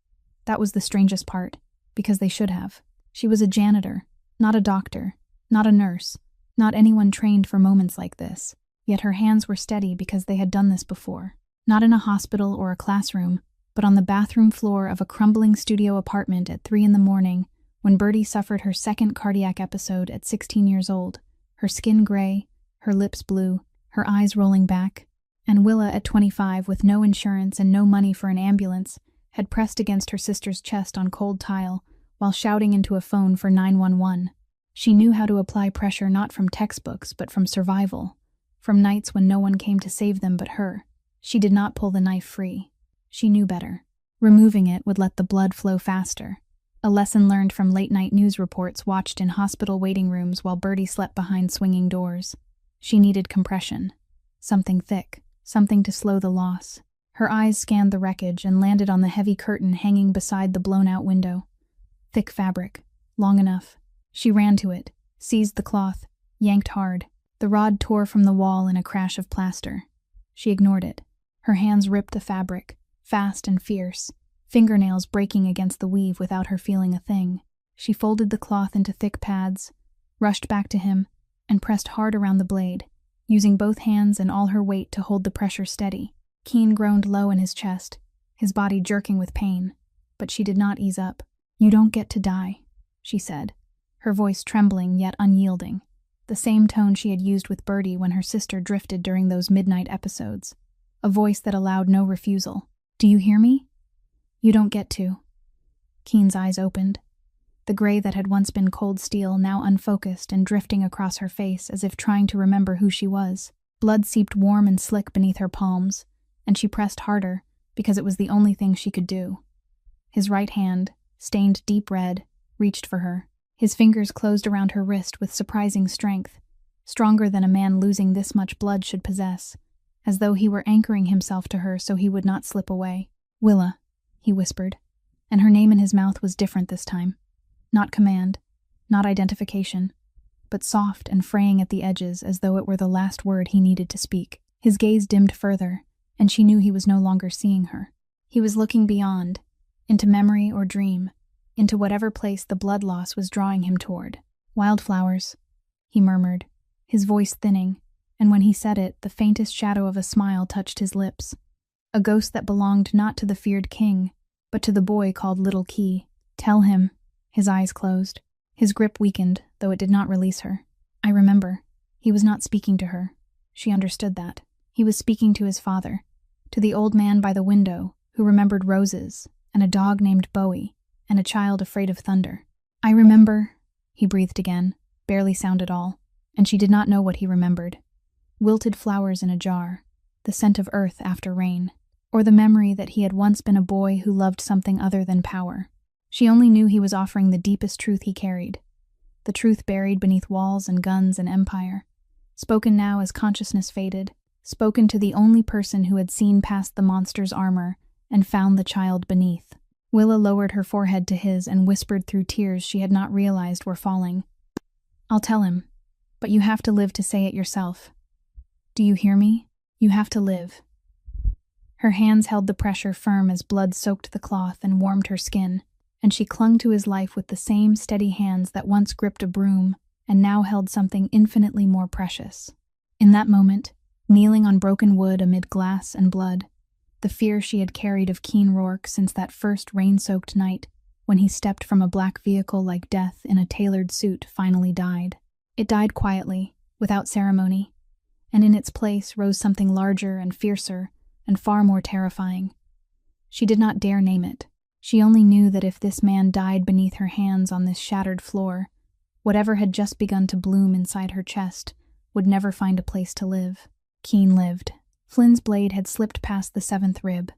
That was the strangest part, because they should have. She was a janitor, not a doctor, not a nurse, not anyone trained for moments like this. Yet her hands were steady because they had done this before. Not in a hospital or a classroom, but on the bathroom floor of a crumbling studio apartment at 3 a.m, when Birdie suffered her second cardiac episode at 16 years old, her skin gray, her lips blue, her eyes rolling back, and Willa at 25 with no insurance and no money for an ambulance had pressed against her sister's chest on cold tile while shouting into a phone for 911. She knew how to apply pressure not from textbooks but from survival, from nights when no one came to save them but her. She did not pull the knife free. She knew better. Removing it would let the blood flow faster. A lesson learned from late-night news reports watched in hospital waiting rooms while Birdie slept behind swinging doors. She needed compression. Something thick. Something to slow the loss. Her eyes scanned the wreckage and landed on the heavy curtain hanging beside the blown-out window. Thick fabric. Long enough. She ran to it, seized the cloth, yanked hard. The rod tore from the wall in a crash of plaster. She ignored it. Her hands ripped the fabric, fast and fierce, fingernails breaking against the weave without her feeling a thing. She folded the cloth into thick pads, rushed back to him, and pressed hard around the blade, using both hands and all her weight to hold the pressure steady. Keen groaned low in his chest, his body jerking with pain, but she did not ease up. "You don't get to die," she said, her voice trembling yet unyielding, the same tone she had used with Birdie when her sister drifted during those midnight episodes, a voice that allowed no refusal. "Do you hear me? You don't get to." Keen's eyes opened. The gray that had once been cold steel now unfocused and drifting across her face as if trying to remember who she was. Blood seeped warm and slick beneath her palms, and she pressed harder because it was the only thing she could do. His right hand, stained deep red, reached for her. His fingers closed around her wrist with surprising strength, stronger than a man losing this much blood should possess, as though he were anchoring himself to her so he would not slip away. "Willa," he whispered, and her name in his mouth was different this time. Not command, not identification, but soft and fraying at the edges as though it were the last word he needed to speak. His gaze dimmed further, and she knew he was no longer seeing her. He was looking beyond, into memory or dream, into whatever place the blood loss was drawing him toward. "Wildflowers," he murmured, his voice thinning, and when he said it, the faintest shadow of a smile touched his lips. A ghost that belonged not to the feared king, but to the boy called Little Key. "Tell him." His eyes closed. His grip weakened, though it did not release her. "I remember." He was not speaking to her. She understood that. He was speaking to his father, to the old man by the window, who remembered roses, and a dog named Bowie, and a child afraid of thunder. "I remember," he breathed again, barely sound at all, and she did not know what he remembered. Wilted flowers in a jar, the scent of earth after rain, or the memory that he had once been a boy who loved something other than power. She only knew he was offering the deepest truth he carried, the truth buried beneath walls and guns and empire, spoken now as consciousness faded, spoken to the only person who had seen past the monster's armor and found the child beneath. Willa lowered her forehead to his and whispered through tears she had not realized were falling. "I'll tell him, but you have to live to say it yourself. Do you hear me? You have to live." Her hands held the pressure firm as blood soaked the cloth and warmed her skin, and she clung to his life with the same steady hands that once gripped a broom and now held something infinitely more precious. In that moment, kneeling on broken wood amid glass and blood, the fear she had carried of Keen Rourke since that first rain-soaked night when he stepped from a black vehicle like death in a tailored suit finally died. It died quietly, without ceremony, and in its place rose something larger and fiercer and far more terrifying. She did not dare name it. She only knew that if this man died beneath her hands on this shattered floor, whatever had just begun to bloom inside her chest would never find a place to live. Keen lived. Flynn's blade had slipped past the 7th rib,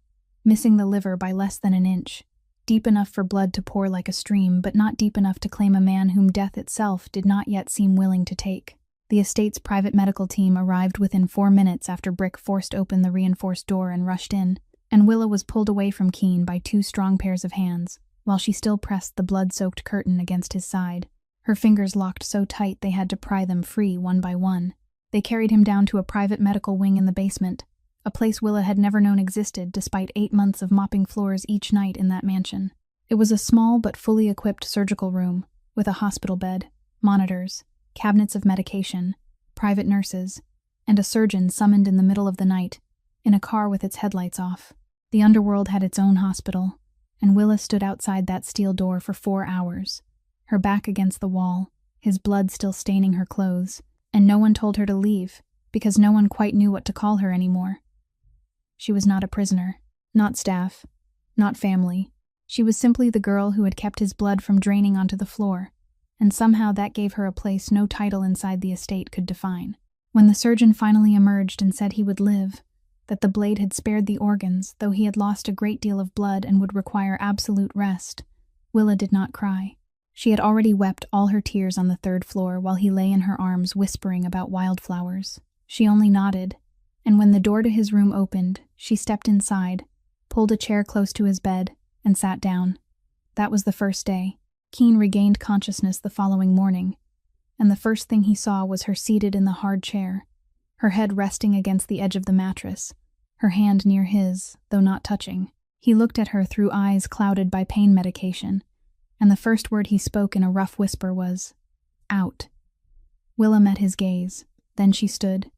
missing the liver by less than an inch, deep enough for blood to pour like a stream, but not deep enough to claim a man whom death itself did not yet seem willing to take. The estate's private medical team arrived within 4 minutes after Brick forced open the reinforced door and rushed in, and Willa was pulled away from Keen by 2 strong pairs of hands, while she still pressed the blood-soaked curtain against his side. Her fingers locked so tight they had to pry them free one by one. They carried him down to a private medical wing in the basement, a place Willa had never known existed despite 8 months of mopping floors each night in that mansion. It was a small but fully equipped surgical room, with a hospital bed, monitors, cabinets of medication, private nurses, and a surgeon summoned in the middle of the night, in a car with its headlights off. The underworld had its own hospital, and Willa stood outside that steel door for 4 hours, her back against the wall, his blood still staining her clothes, and no one told her to leave, because no one quite knew what to call her anymore. She was not a prisoner, not staff, not family. She was simply the girl who had kept his blood from draining onto the floor, and somehow that gave her a place no title inside the estate could define. When the surgeon finally emerged and said he would live, that the blade had spared the organs, though he had lost a great deal of blood and would require absolute rest, Willa did not cry. She had already wept all her tears on the 3rd floor while he lay in her arms whispering about wildflowers. She only nodded, and when the door to his room opened, she stepped inside, pulled a chair close to his bed, and sat down. That was the first day. Keen regained consciousness the following morning, and the first thing he saw was her seated in the hard chair, her head resting against the edge of the mattress, her hand near his, though not touching. He looked at her through eyes clouded by pain medication, and the first word he spoke in a rough whisper was, "Out." Willa met his gaze. Then she stood,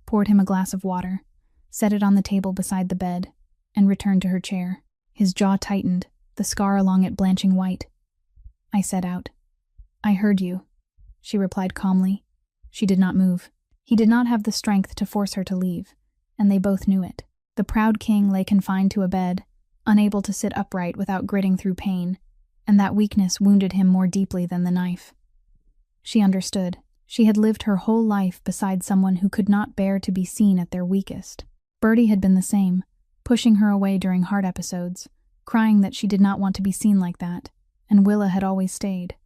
poured him a glass of water, set it on the table beside the bed, and returned to her chair. His jaw tightened, the scar along it blanching white. "I said out." "I heard you," she replied calmly. She did not move. He did not have the strength to force her to leave, and they both knew it. The proud king lay confined to a bed, unable to sit upright without gritting through pain, and that weakness wounded him more deeply than the knife. She understood. She had lived her whole life beside someone who could not bear to be seen at their weakest. Bertie had been the same, pushing her away during heart episodes, crying that she did not want to be seen like that, and Willa had always stayed.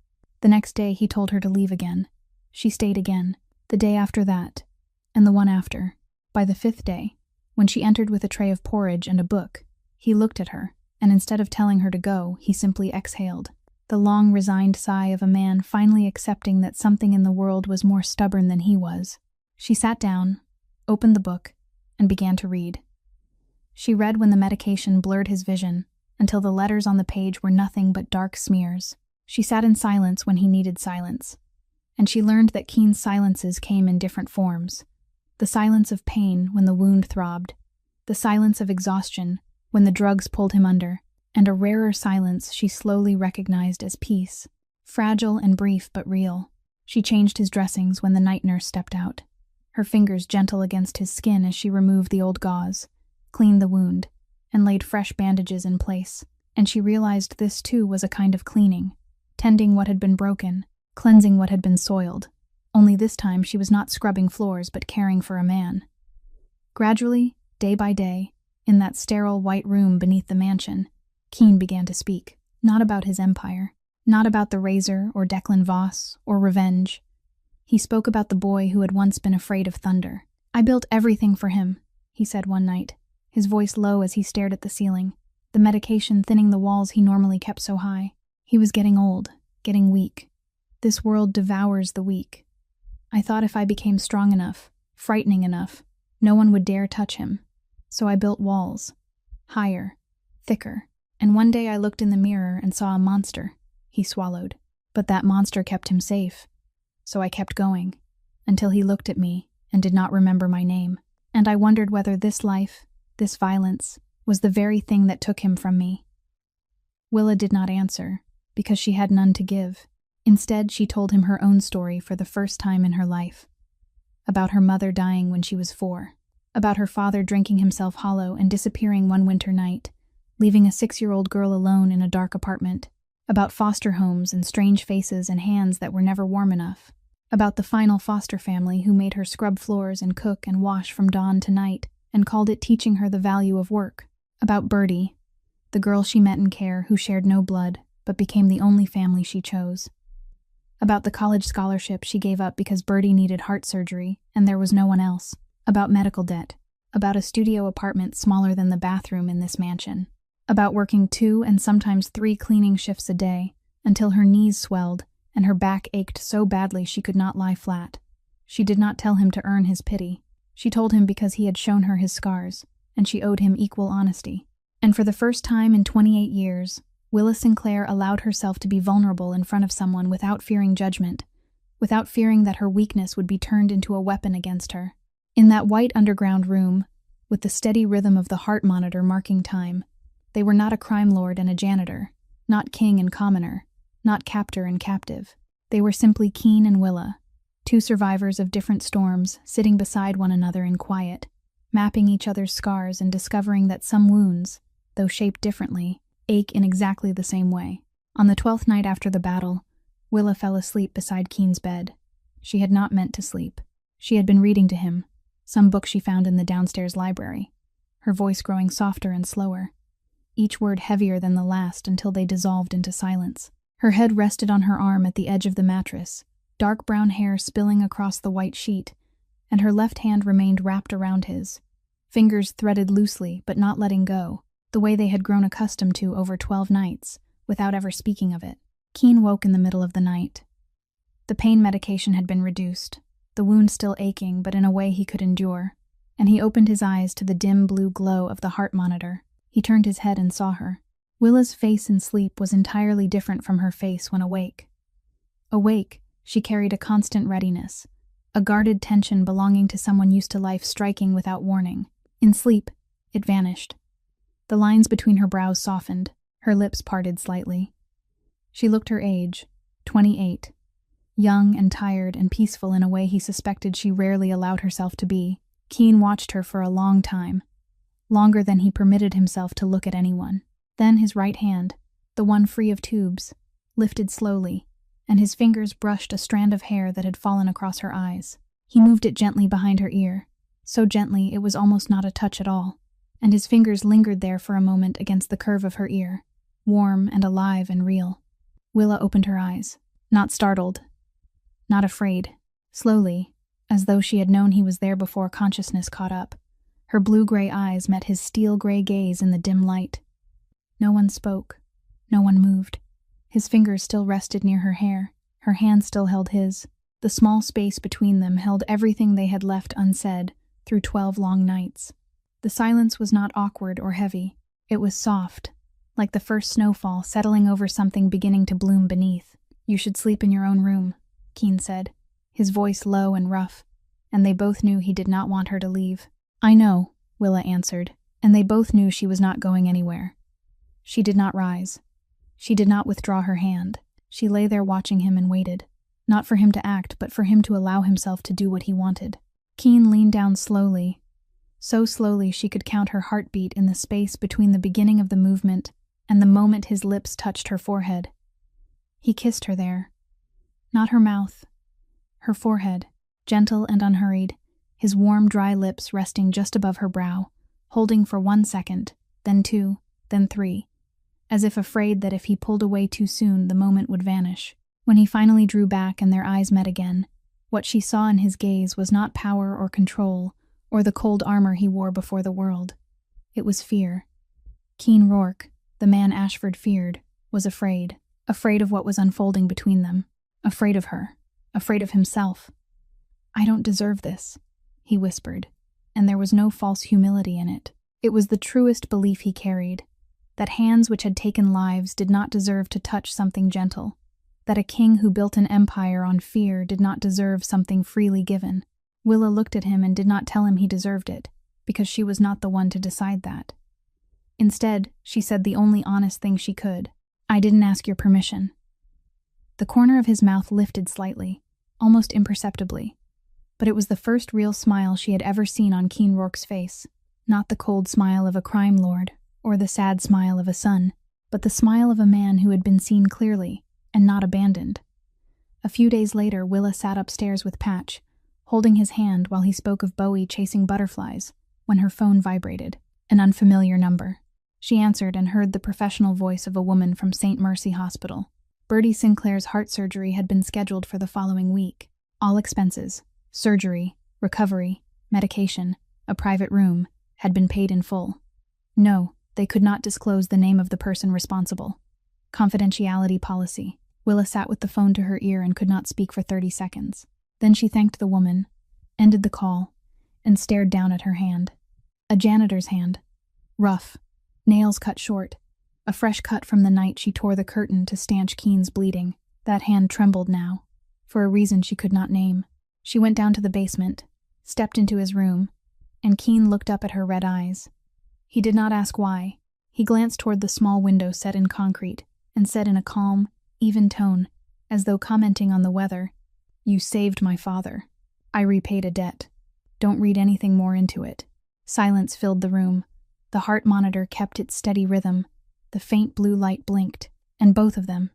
The next day he told her to leave again. She stayed again, the day after that, and the one after. By the 5th day, when she entered with a tray of porridge and a book, he looked at her, and instead of telling her to go, he simply exhaled, the long, resigned sigh of a man finally accepting that something in the world was more stubborn than he was. She sat down, opened the book, and began to read. She read when the medication blurred his vision, until the letters on the page were nothing but dark smears. She sat in silence when he needed silence, and she learned that Keen's silences came in different forms. The silence of pain when the wound throbbed, the silence of exhaustion when the drugs pulled him under, and a rarer silence she slowly recognized as peace, fragile and brief but real. She changed his dressings when the night nurse stepped out, her fingers gentle against his skin as she removed the old gauze, cleaned the wound, and laid fresh bandages in place. And she realized this too was a kind of cleaning, tending what had been broken, cleansing what had been soiled. Only this time she was not scrubbing floors but caring for a man. Gradually, day by day, in that sterile white room beneath the mansion, Keen began to speak, not about his empire, not about the razor or Declan Voss or revenge. He spoke about the boy who had once been afraid of thunder. "I built everything for him," he said one night, his voice low as he stared at the ceiling, the medication thinning the walls he normally kept so high. He was getting old, getting weak. This world devours the weak. I thought if I became strong enough, frightening enough, no one would dare touch him. So I built walls, higher, thicker, and one day I looked in the mirror and saw a monster. He swallowed. But that monster kept him safe. So I kept going, until he looked at me and did not remember my name. And I wondered whether this life, this violence, was the very thing that took him from me. Willa did not answer, because she had none to give. Instead, she told him her own story for the first time in her life. About her mother dying when she was 4. About her father drinking himself hollow and disappearing one winter night, leaving a 6-year-old girl alone in a dark apartment. About foster homes and strange faces and hands that were never warm enough. About the final foster family who made her scrub floors and cook and wash from dawn to night and called it teaching her the value of work. About Bertie, the girl she met in care who shared no blood, but became the only family she chose. About the college scholarship she gave up because Bertie needed heart surgery and there was no one else. About medical debt. About a studio apartment smaller than the bathroom in this mansion. About working 2 and sometimes 3 cleaning shifts a day until her knees swelled and her back ached so badly she could not lie flat. She did not tell him to earn his pity. She told him because he had shown her his scars, and she owed him equal honesty. And for the first time in 28 years, Willa Sinclair allowed herself to be vulnerable in front of someone without fearing judgment, without fearing that her weakness would be turned into a weapon against her. In that white underground room, with the steady rhythm of the heart monitor marking time, they were not a crime lord and a janitor, not king and commoner, not captor and captive. They were simply Keen and Willa, 2 survivors of different storms sitting beside one another in quiet, mapping each other's scars and discovering that some wounds, though shaped differently, ache in exactly the same way. On the 12th night after the battle, Willa fell asleep beside Keen's bed. She had not meant to sleep. She had been reading to him, some book she found in the downstairs library, her voice growing softer and slower, each word heavier than the last until they dissolved into silence. Her head rested on her arm at the edge of the mattress, dark brown hair spilling across the white sheet, and her left hand remained wrapped around his, fingers threaded loosely but not letting go, the way they had grown accustomed to over 12 nights, without ever speaking of it. Keen woke in the middle of the night. The pain medication had been reduced, the wound still aching but in a way he could endure, and he opened his eyes to the dim blue glow of the heart monitor. He turned his head and saw her. Willa's face in sleep was entirely different from her face when awake. Awake, she carried a constant readiness, a guarded tension belonging to someone used to life striking without warning. In sleep, it vanished. The lines between her brows softened, her lips parted slightly. She looked her age, 28, young and tired and peaceful in a way he suspected she rarely allowed herself to be. Keen watched her for a long time, longer than he permitted himself to look at anyone. Then his right hand, the one free of tubes, lifted slowly, and his fingers brushed a strand of hair that had fallen across her eyes. He moved it gently behind her ear, so gently it was almost not a touch at all, and his fingers lingered there for a moment against the curve of her ear, warm and alive and real. Willa opened her eyes, not startled, not afraid. Slowly, as though she had known he was there before consciousness caught up, her blue-gray eyes met his steel-gray gaze in the dim light. No one spoke. No one moved. His fingers still rested near her hair. Her hand still held his. The small space between them held everything they had left unsaid through 12 long nights. The silence was not awkward or heavy. It was soft, like the first snowfall settling over something beginning to bloom beneath. "You should sleep in your own room," Keen said, his voice low and rough, and they both knew he did not want her to leave. "I know," Willa answered, and they both knew she was not going anywhere. She did not rise. She did not withdraw her hand. She lay there watching him and waited, not for him to act, but for him to allow himself to do what he wanted. Keen leaned down slowly, so slowly she could count her heartbeat in the space between the beginning of the movement and the moment his lips touched her forehead. He kissed her there. Not her mouth, her forehead, gentle and unhurried, his warm, dry lips resting just above her brow, holding for 1 second, then 2, then 3, as if afraid that if he pulled away too soon, the moment would vanish. When he finally drew back and their eyes met again, what she saw in his gaze was not power or control, or the cold armor he wore before the world. It was fear. Keen Rourke, the man Ashford feared, was afraid of what was unfolding between them, afraid of her, afraid of himself. "I don't deserve this," he whispered, and there was no false humility in it. It was the truest belief he carried, that hands which had taken lives did not deserve to touch something gentle, that a king who built an empire on fear did not deserve something freely given. Willa looked at him and did not tell him he deserved it, because she was not the one to decide that. Instead, she said the only honest thing she could. "I didn't ask your permission." The corner of his mouth lifted slightly, almost imperceptibly, but it was the first real smile she had ever seen on Keen Rourke's face, not the cold smile of a crime lord, or the sad smile of a son, but the smile of a man who had been seen clearly, and not abandoned. A few days later, Willa sat upstairs with Patch, holding his hand while he spoke of Bowie chasing butterflies, when her phone vibrated. An unfamiliar number. She answered and heard the professional voice of a woman from St. Mercy Hospital. Bertie Sinclair's heart surgery had been scheduled for the following week. All expenses, surgery, recovery, medication, a private room, had been paid in full. No, they could not disclose the name of the person responsible. Confidentiality policy. Willa sat with the phone to her ear and could not speak for 30 seconds. Then she thanked the woman, ended the call, and stared down at her hand. A janitor's hand. Rough. Nails cut short. A fresh cut from the night she tore the curtain to stanch Keen's bleeding. That hand trembled now, for a reason she could not name. She went down to the basement, stepped into his room, and Keen looked up at her red eyes. He did not ask why. He glanced toward the small window set in concrete and said in a calm, even tone, as though commenting on the weather, "You saved my father. I repaid a debt. Don't read anything more into it." Silence filled the room. The heart monitor kept its steady rhythm. The faint blue light blinked, and both of them,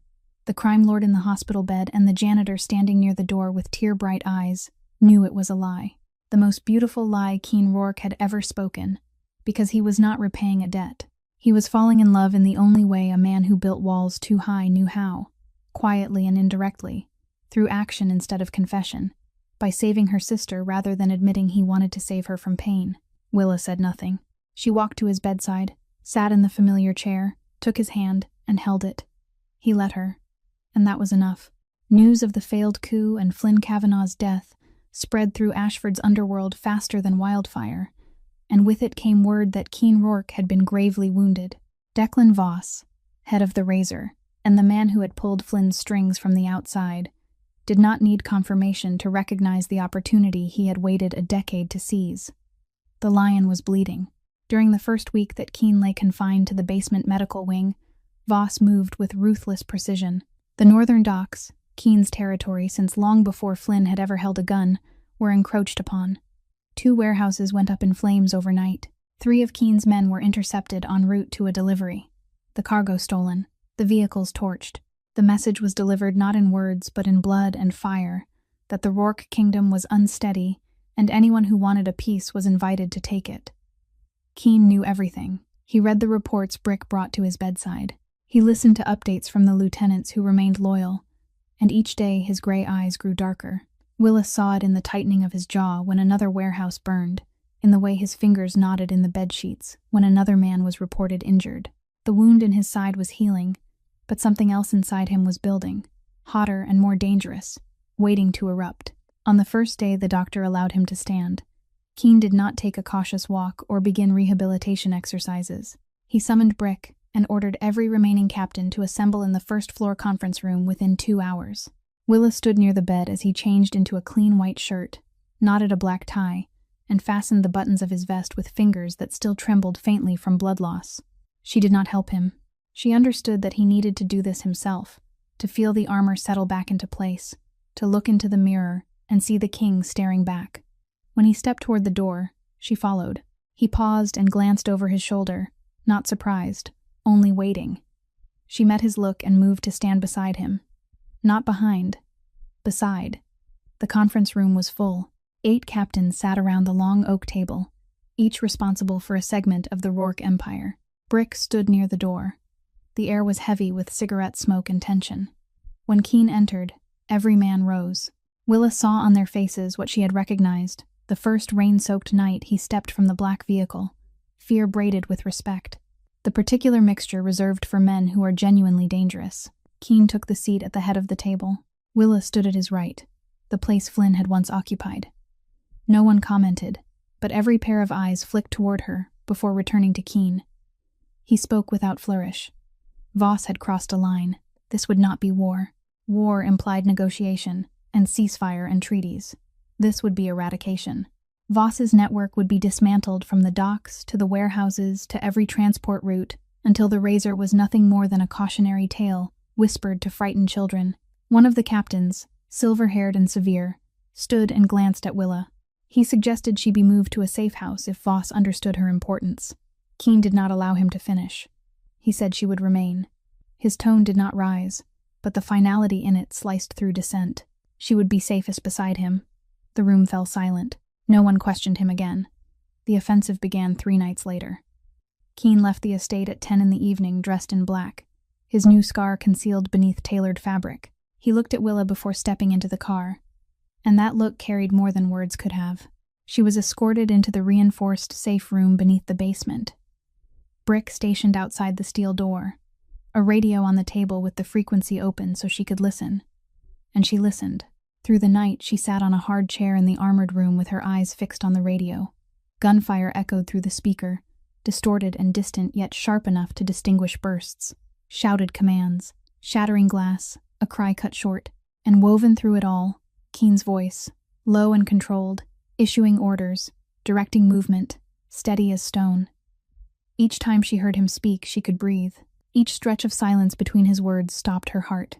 the crime lord in the hospital bed and the janitor standing near the door with tear-bright eyes, knew it was a lie. The most beautiful lie Keen Rourke had ever spoken, because he was not repaying a debt. He was falling in love in the only way a man who built walls too high knew how, quietly and indirectly, through action instead of confession, by saving her sister rather than admitting he wanted to save her from pain. Willa said nothing. She walked to his bedside, sat in the familiar chair, took his hand, and held it. He let her, and that was enough. News of the failed coup and Flynn Kavanagh's death spread through Ashford's underworld faster than wildfire, and with it came word that Keen Rourke had been gravely wounded. Declan Voss, head of the Razor, and the man who had pulled Flynn's strings from the outside, did not need confirmation to recognize the opportunity he had waited a decade to seize. The lion was bleeding. During the first week that Keen lay confined to the basement medical wing, Voss moved with ruthless precision. The northern docks, Keen's territory since long before Flynn had ever held a gun, were encroached upon. 2 warehouses went up in flames overnight. 3 of Keen's men were intercepted en route to a delivery. The cargo stolen, the vehicles torched. The message was delivered not in words but in blood and fire, that the Rourke kingdom was unsteady and anyone who wanted a peace was invited to take it. Keen knew everything. He read the reports Brick brought to his bedside. He listened to updates from the lieutenants who remained loyal, and each day his gray eyes grew darker. Willis saw it in the tightening of his jaw when another warehouse burned, in the way his fingers knotted in the bedsheets when another man was reported injured. The wound in his side was healing, but something else inside him was building, hotter and more dangerous, waiting to erupt. On the first day the doctor allowed him to stand, Keen did not take a cautious walk or begin rehabilitation exercises. He summoned Brick and ordered every remaining captain to assemble in the first-floor conference room within 2 hours. Willis stood near the bed as he changed into a clean white shirt, knotted a black tie, and fastened the buttons of his vest with fingers that still trembled faintly from blood loss. She did not help him. She understood that he needed to do this himself, to feel the armor settle back into place, to look into the mirror and see the king staring back. When he stepped toward the door, she followed. He paused and glanced over his shoulder, not surprised, only waiting. She met his look and moved to stand beside him. Not behind, beside. The conference room was full. 8 captains sat around the long oak table, each responsible for a segment of the Rourke Empire. Brick stood near the door. The air was heavy with cigarette smoke and tension. When Keen entered, every man rose. Willis saw on their faces what she had recognized, the first rain-soaked night he stepped from the black vehicle, fear braided with respect. The particular mixture reserved for men who are genuinely dangerous. Keen took the seat at the head of the table. Willa stood at his right, the place Flynn had once occupied. No one commented, but every pair of eyes flicked toward her before returning to Keen. He spoke without flourish. Voss had crossed a line. This would not be war. War implied negotiation, and ceasefire and treaties. This would be eradication. Voss's network would be dismantled from the docks to the warehouses to every transport route until the Razor was nothing more than a cautionary tale whispered to frightened children. One of the captains, silver-haired and severe, stood and glanced at Willa. He suggested she be moved to a safe house if Voss understood her importance. Keen did not allow him to finish. He said she would remain. His tone did not rise, but the finality in it sliced through dissent. She would be safest beside him. The room fell silent. No one questioned him again. The offensive began 3 nights later. Keen left the estate at 10 in the evening, dressed in black, his new scar concealed beneath tailored fabric. He looked at Willa before stepping into the car, and that look carried more than words could have. She was escorted into the reinforced safe room beneath the basement. Brick stationed outside the steel door, a radio on the table with the frequency open so she could listen. And she listened. Through the night, she sat on a hard chair in the armored room with her eyes fixed on the radio. Gunfire echoed through the speaker, distorted and distant yet sharp enough to distinguish bursts. Shouted commands, shattering glass, a cry cut short, and woven through it all, Keen's voice, low and controlled, issuing orders, directing movement, steady as stone. Each time she heard him speak, she could breathe. Each stretch of silence between his words stopped her heart.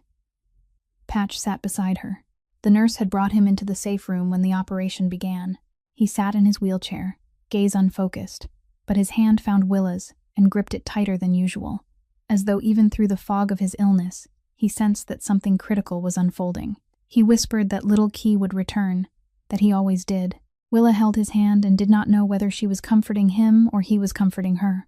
Patch sat beside her. The nurse had brought him into the safe room when the operation began. He sat in his wheelchair, gaze unfocused, but his hand found Willa's and gripped it tighter than usual, as though even through the fog of his illness, he sensed that something critical was unfolding. He whispered that little Key would return, that he always did. Willa held his hand and did not know whether she was comforting him or he was comforting her.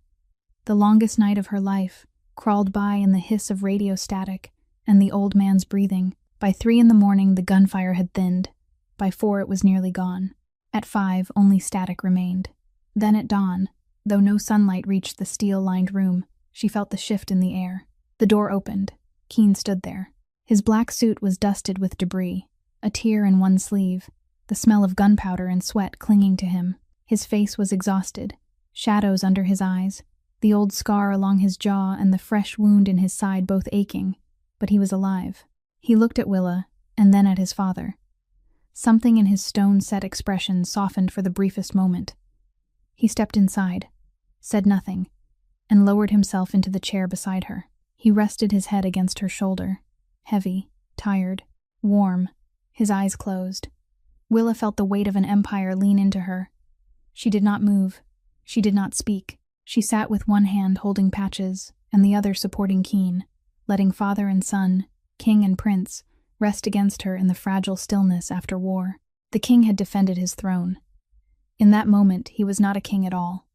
The longest night of her life crawled by in the hiss of radio static and the old man's breathing. By 3 in the morning, the gunfire had thinned. By 4, it was nearly gone. At 5, only static remained. Then at dawn, though no sunlight reached the steel-lined room, she felt the shift in the air. The door opened. Keen stood there. His black suit was dusted with debris, a tear in one sleeve, the smell of gunpowder and sweat clinging to him. His face was exhausted, shadows under his eyes, the old scar along his jaw and the fresh wound in his side both aching, but he was alive. He looked at Willa, and then at his father. Something in his stone-set expression softened for the briefest moment. He stepped inside, said nothing, and lowered himself into the chair beside her. He rested his head against her shoulder, heavy, tired, warm, his eyes closed. Willa felt the weight of an empire lean into her. She did not move. She did not speak. She sat with one hand holding Patches and the other supporting Keen, letting father and son, king and prince, rest against her in the fragile stillness after war. The king had defended his throne. In that moment, he was not a king at all,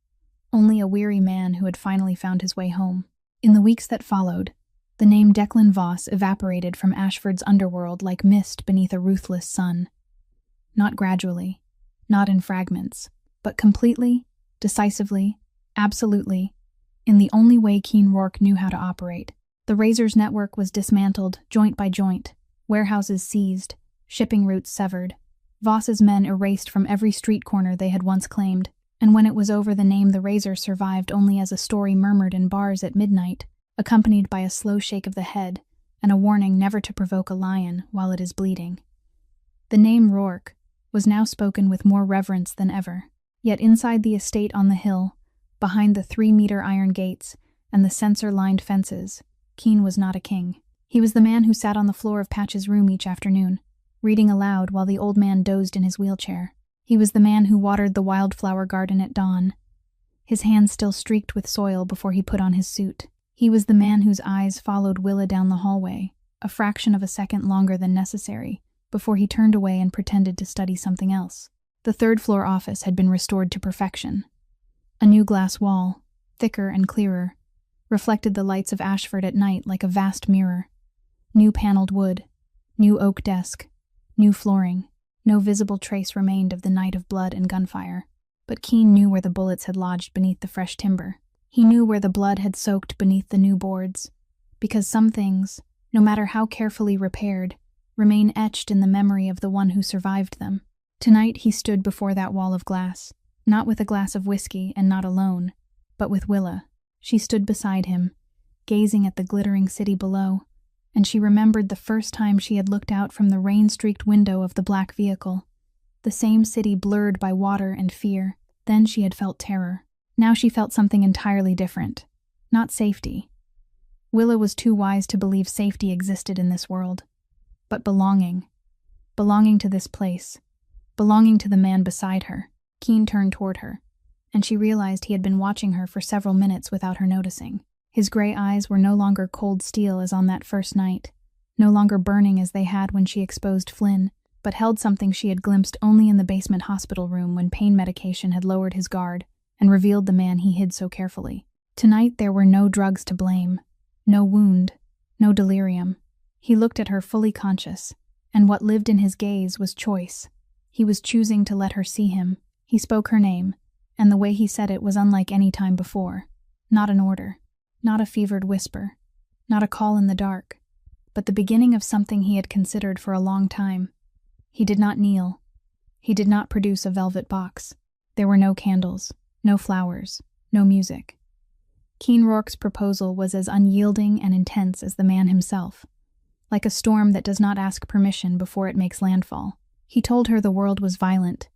only a weary man who had finally found his way home. In the weeks that followed, the name Declan Voss evaporated from Ashford's underworld like mist beneath a ruthless sun. Not gradually, not in fragments, but completely, decisively, absolutely, in the only way Keen Rourke knew how to operate. The Razor's network was dismantled, joint by joint, warehouses seized, shipping routes severed, Voss's men erased from every street corner they had once claimed, and when it was over, the name the Razor survived only as a story murmured in bars at midnight, accompanied by a slow shake of the head and a warning never to provoke a lion while it is bleeding. The name Rourke was now spoken with more reverence than ever, yet inside the estate on the hill, behind the 3-meter iron gates and the sensor-lined fences, Keen was not a king. He was the man who sat on the floor of Patch's room each afternoon, reading aloud while the old man dozed in his wheelchair. He was the man who watered the wildflower garden at dawn, his hands still streaked with soil before he put on his suit. He was the man whose eyes followed Willa down the hallway, a fraction of a second longer than necessary, before he turned away and pretended to study something else. The third-floor office had been restored to perfection. A new glass wall, thicker and clearer, reflected the lights of Ashford at night like a vast mirror. New paneled wood, new oak desk, new flooring. No visible trace remained of the night of blood and gunfire. But Keen knew where the bullets had lodged beneath the fresh timber. He knew where the blood had soaked beneath the new boards, because some things, no matter how carefully repaired, remain etched in the memory of the one who survived them. Tonight he stood before that wall of glass, not with a glass of whiskey and not alone, but with Willa. She stood beside him, gazing at the glittering city below, and she remembered the first time she had looked out from the rain-streaked window of the black vehicle. The same city blurred by water and fear. Then she had felt terror. Now she felt something entirely different. Not safety. Willa was too wise to believe safety existed in this world. But belonging. Belonging to this place. Belonging to the man beside her. Keen turned toward her, and she realized he had been watching her for several minutes without her noticing. His gray eyes were no longer cold steel as on that first night, no longer burning as they had when she exposed Flynn, but held something she had glimpsed only in the basement hospital room when pain medication had lowered his guard and revealed the man he hid so carefully. Tonight there were no drugs to blame, no wound, no delirium. He looked at her fully conscious, and what lived in his gaze was choice. He was choosing to let her see him. He spoke her name, and the way he said it was unlike any time before. Not an order, not a fevered whisper, not a call in the dark, but the beginning of something he had considered for a long time. He did not kneel. He did not produce a velvet box. There were no candles, no flowers, no music. Keen Rourke's proposal was as unyielding and intense as the man himself. Like a storm that does not ask permission before it makes landfall. He told her the world was violent,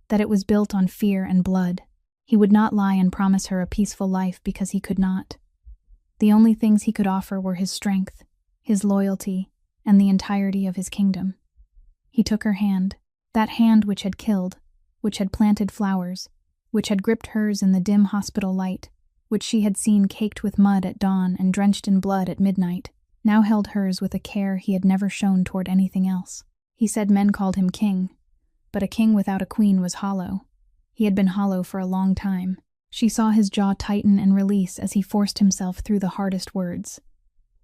that it was built on fear and blood. He would not lie and promise her a peaceful life because he could not. The only things he could offer were his strength, his loyalty, and the entirety of his kingdom. He took her hand, that hand which had killed, which had planted flowers, which had gripped hers in the dim hospital light, which she had seen caked with mud at dawn and drenched in blood at midnight, now held hers with a care he had never shown toward anything else. He said men called him king, but a king without a queen was hollow. He had been hollow for a long time. She saw his jaw tighten and release as he forced himself through the hardest words.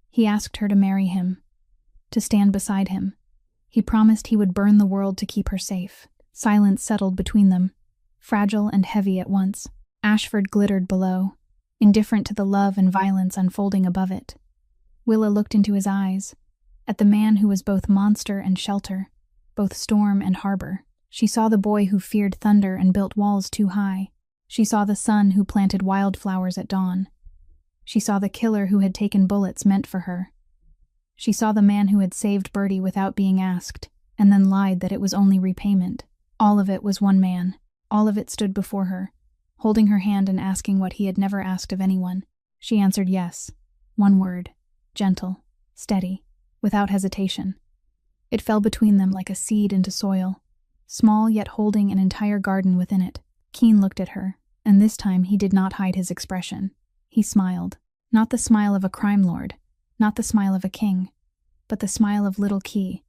He asked her to marry him, to stand beside him. He promised he would burn the world to keep her safe. Silence settled between them, fragile and heavy at once. Ashford glittered below, indifferent to the love and violence unfolding above it. Willa looked into his eyes, at the man who was both monster and shelter, both storm and harbor. She saw the boy who feared thunder and built walls too high. She saw the son who planted wildflowers at dawn. She saw the killer who had taken bullets meant for her. She saw the man who had saved Bertie without being asked, and then lied that it was only repayment. All of it was one man. All of it stood before her, holding her hand and asking what he had never asked of anyone. She answered yes. One word. Gentle. Steady. Without hesitation. It fell between them like a seed into soil, small yet holding an entire garden within it. Keen looked at her, and this time he did not hide his expression. He smiled. Not the smile of a crime lord, not the smile of a king, but the smile of little Key,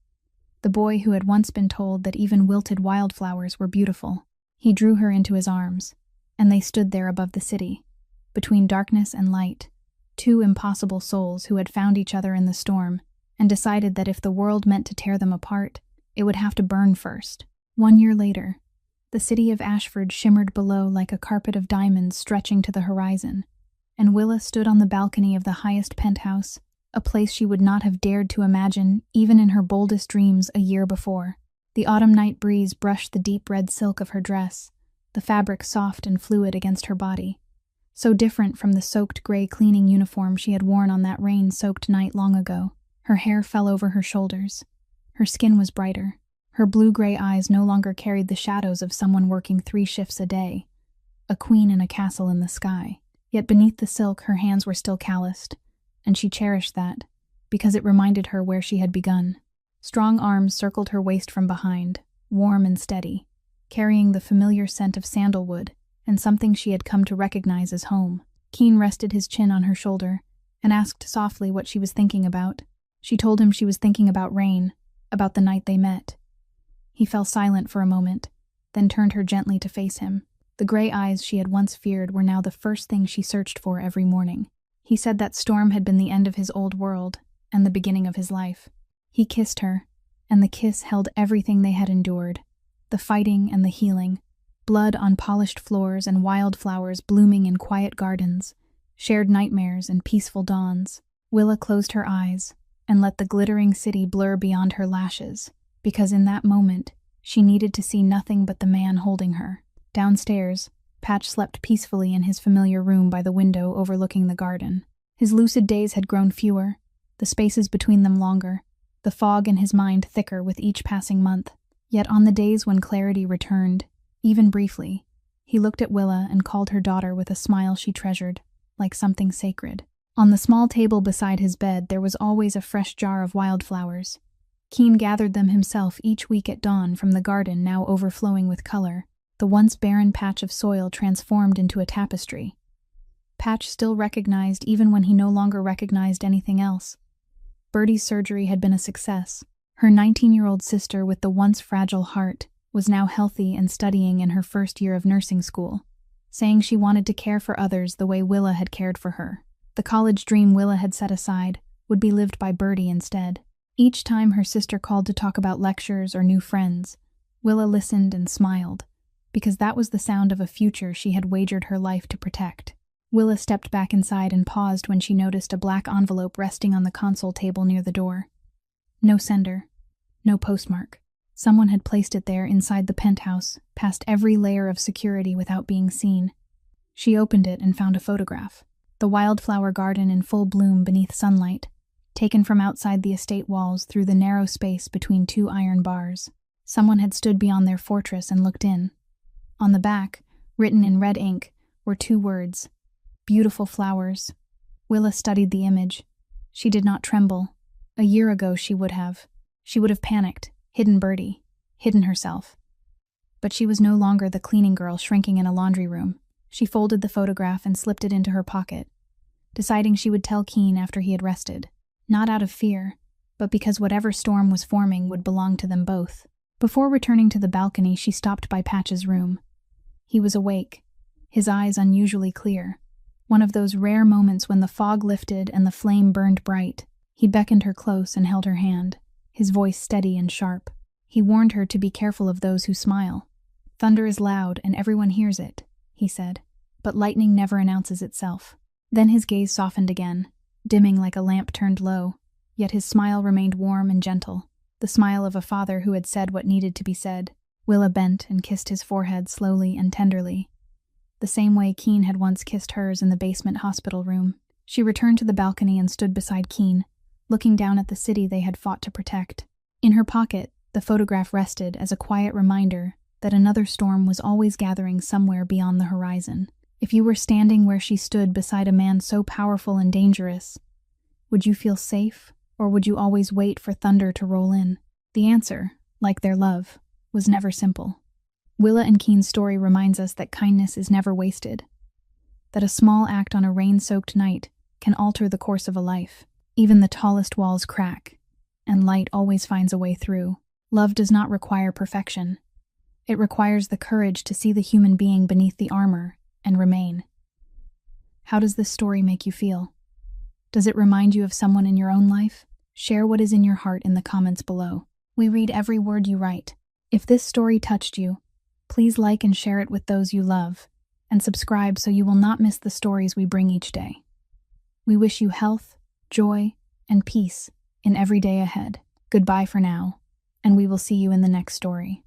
the boy who had once been told that even wilted wildflowers were beautiful. He drew her into his arms, and they stood there above the city, between darkness and light, two impossible souls who had found each other in the storm, and decided that if the world meant to tear them apart, it would have to burn first. 1 year later, the city of Ashford shimmered below like a carpet of diamonds stretching to the horizon, and Willa stood on the balcony of the highest penthouse, a place she would not have dared to imagine even in her boldest dreams a year before. The autumn night breeze brushed the deep red silk of her dress, the fabric soft and fluid against her body, so different from the soaked gray cleaning uniform she had worn on that rain-soaked night long ago. Her hair fell over her shoulders. Her skin was brighter. Her blue-gray eyes no longer carried the shadows of someone working 3 shifts a day, a queen in a castle in the sky. Yet beneath the silk her hands were still calloused, and she cherished that, because it reminded her where she had begun. Strong arms circled her waist from behind, warm and steady, carrying the familiar scent of sandalwood and something she had come to recognize as home. Keen rested his chin on her shoulder and asked softly what she was thinking about. She told him she was thinking about Rain, about the night they met. He fell silent for a moment, then turned her gently to face him. The gray eyes she had once feared were now the first thing she searched for every morning. He said that storm had been the end of his old world and the beginning of his life. He kissed her, and the kiss held everything they had endured, the fighting and the healing, blood on polished floors and wildflowers blooming in quiet gardens, shared nightmares and peaceful dawns. Willa closed her eyes and let the glittering city blur beyond her lashes, because in that moment she needed to see nothing but the man holding her. Downstairs, Patch slept peacefully in his familiar room by the window overlooking the garden. His lucid days had grown fewer, the spaces between them longer, the fog in his mind thicker with each passing month. Yet on the days when clarity returned, even briefly, he looked at Willa and called her daughter with a smile she treasured, like something sacred. On the small table beside his bed there was always a fresh jar of wildflowers. Keen gathered them himself each week at dawn from the garden now overflowing with color, the once barren patch of soil transformed into a tapestry. Patch still recognized even when he no longer recognized anything else. Bertie's surgery had been a success. Her 19-year-old sister with the once fragile heart was now healthy and studying in her first year of nursing school. saying she wanted to care for others the way Willa had cared for her. The college dream Willa had set aside would be lived by Birdie instead. Each time her sister called to talk about lectures or new friends, Willa listened and smiled, because that was the sound of a future she had wagered her life to protect. Willa stepped back inside and paused when she noticed a black envelope resting on the console table near the door. No sender, no postmark. Someone had placed it there inside the penthouse, past every layer of security without being seen. She opened it and found a photograph. The wildflower garden in full bloom beneath sunlight, taken from outside the estate walls through the narrow space between two iron bars. Someone had stood beyond their fortress and looked in. On the back, written in red ink, were 2 words: beautiful flowers. Willa studied the image. She did not tremble. A year ago she would have. She would have panicked, hidden Birdie, hidden herself. But she was no longer the cleaning girl shrinking in a laundry room. She folded the photograph and slipped it into her pocket, deciding she would tell Keen after he had rested. Not out of fear, but because whatever storm was forming would belong to them both. Before returning to the balcony, she stopped by Patch's room. He was awake, his eyes unusually clear. One of those rare moments when the fog lifted and the flame burned bright. He beckoned her close and held her hand, his voice steady and sharp. He warned her to be careful of those who smile. Thunder is loud and everyone hears it, he said, but lightning never announces itself. Then his gaze softened again, dimming like a lamp turned low, yet his smile remained warm and gentle, the smile of a father who had said what needed to be said. Willa bent and kissed his forehead slowly and tenderly, the same way Keen had once kissed hers in the basement hospital room. She returned to the balcony and stood beside Keen, looking down at the city they had fought to protect. In her pocket, the photograph rested as a quiet reminder that another storm was always gathering somewhere beyond the horizon. If you were standing where she stood beside a man so powerful and dangerous, would you feel safe, or would you always wait for thunder to roll in? The answer, like their love, was never simple. Willa and Keen's story reminds us that kindness is never wasted, that a small act on a rain-soaked night can alter the course of a life. Even the tallest walls crack, and light always finds a way through. Love does not require perfection. It requires the courage to see the human being beneath the armor and remain. How does this story make you feel? Does it remind you of someone in your own life? Share what is in your heart in the comments below. We read every word you write. If this story touched you, please like and share it with those you love, and subscribe so you will not miss the stories we bring each day. We wish you health, joy, and peace in every day ahead. Goodbye for now, and we will see you in the next story.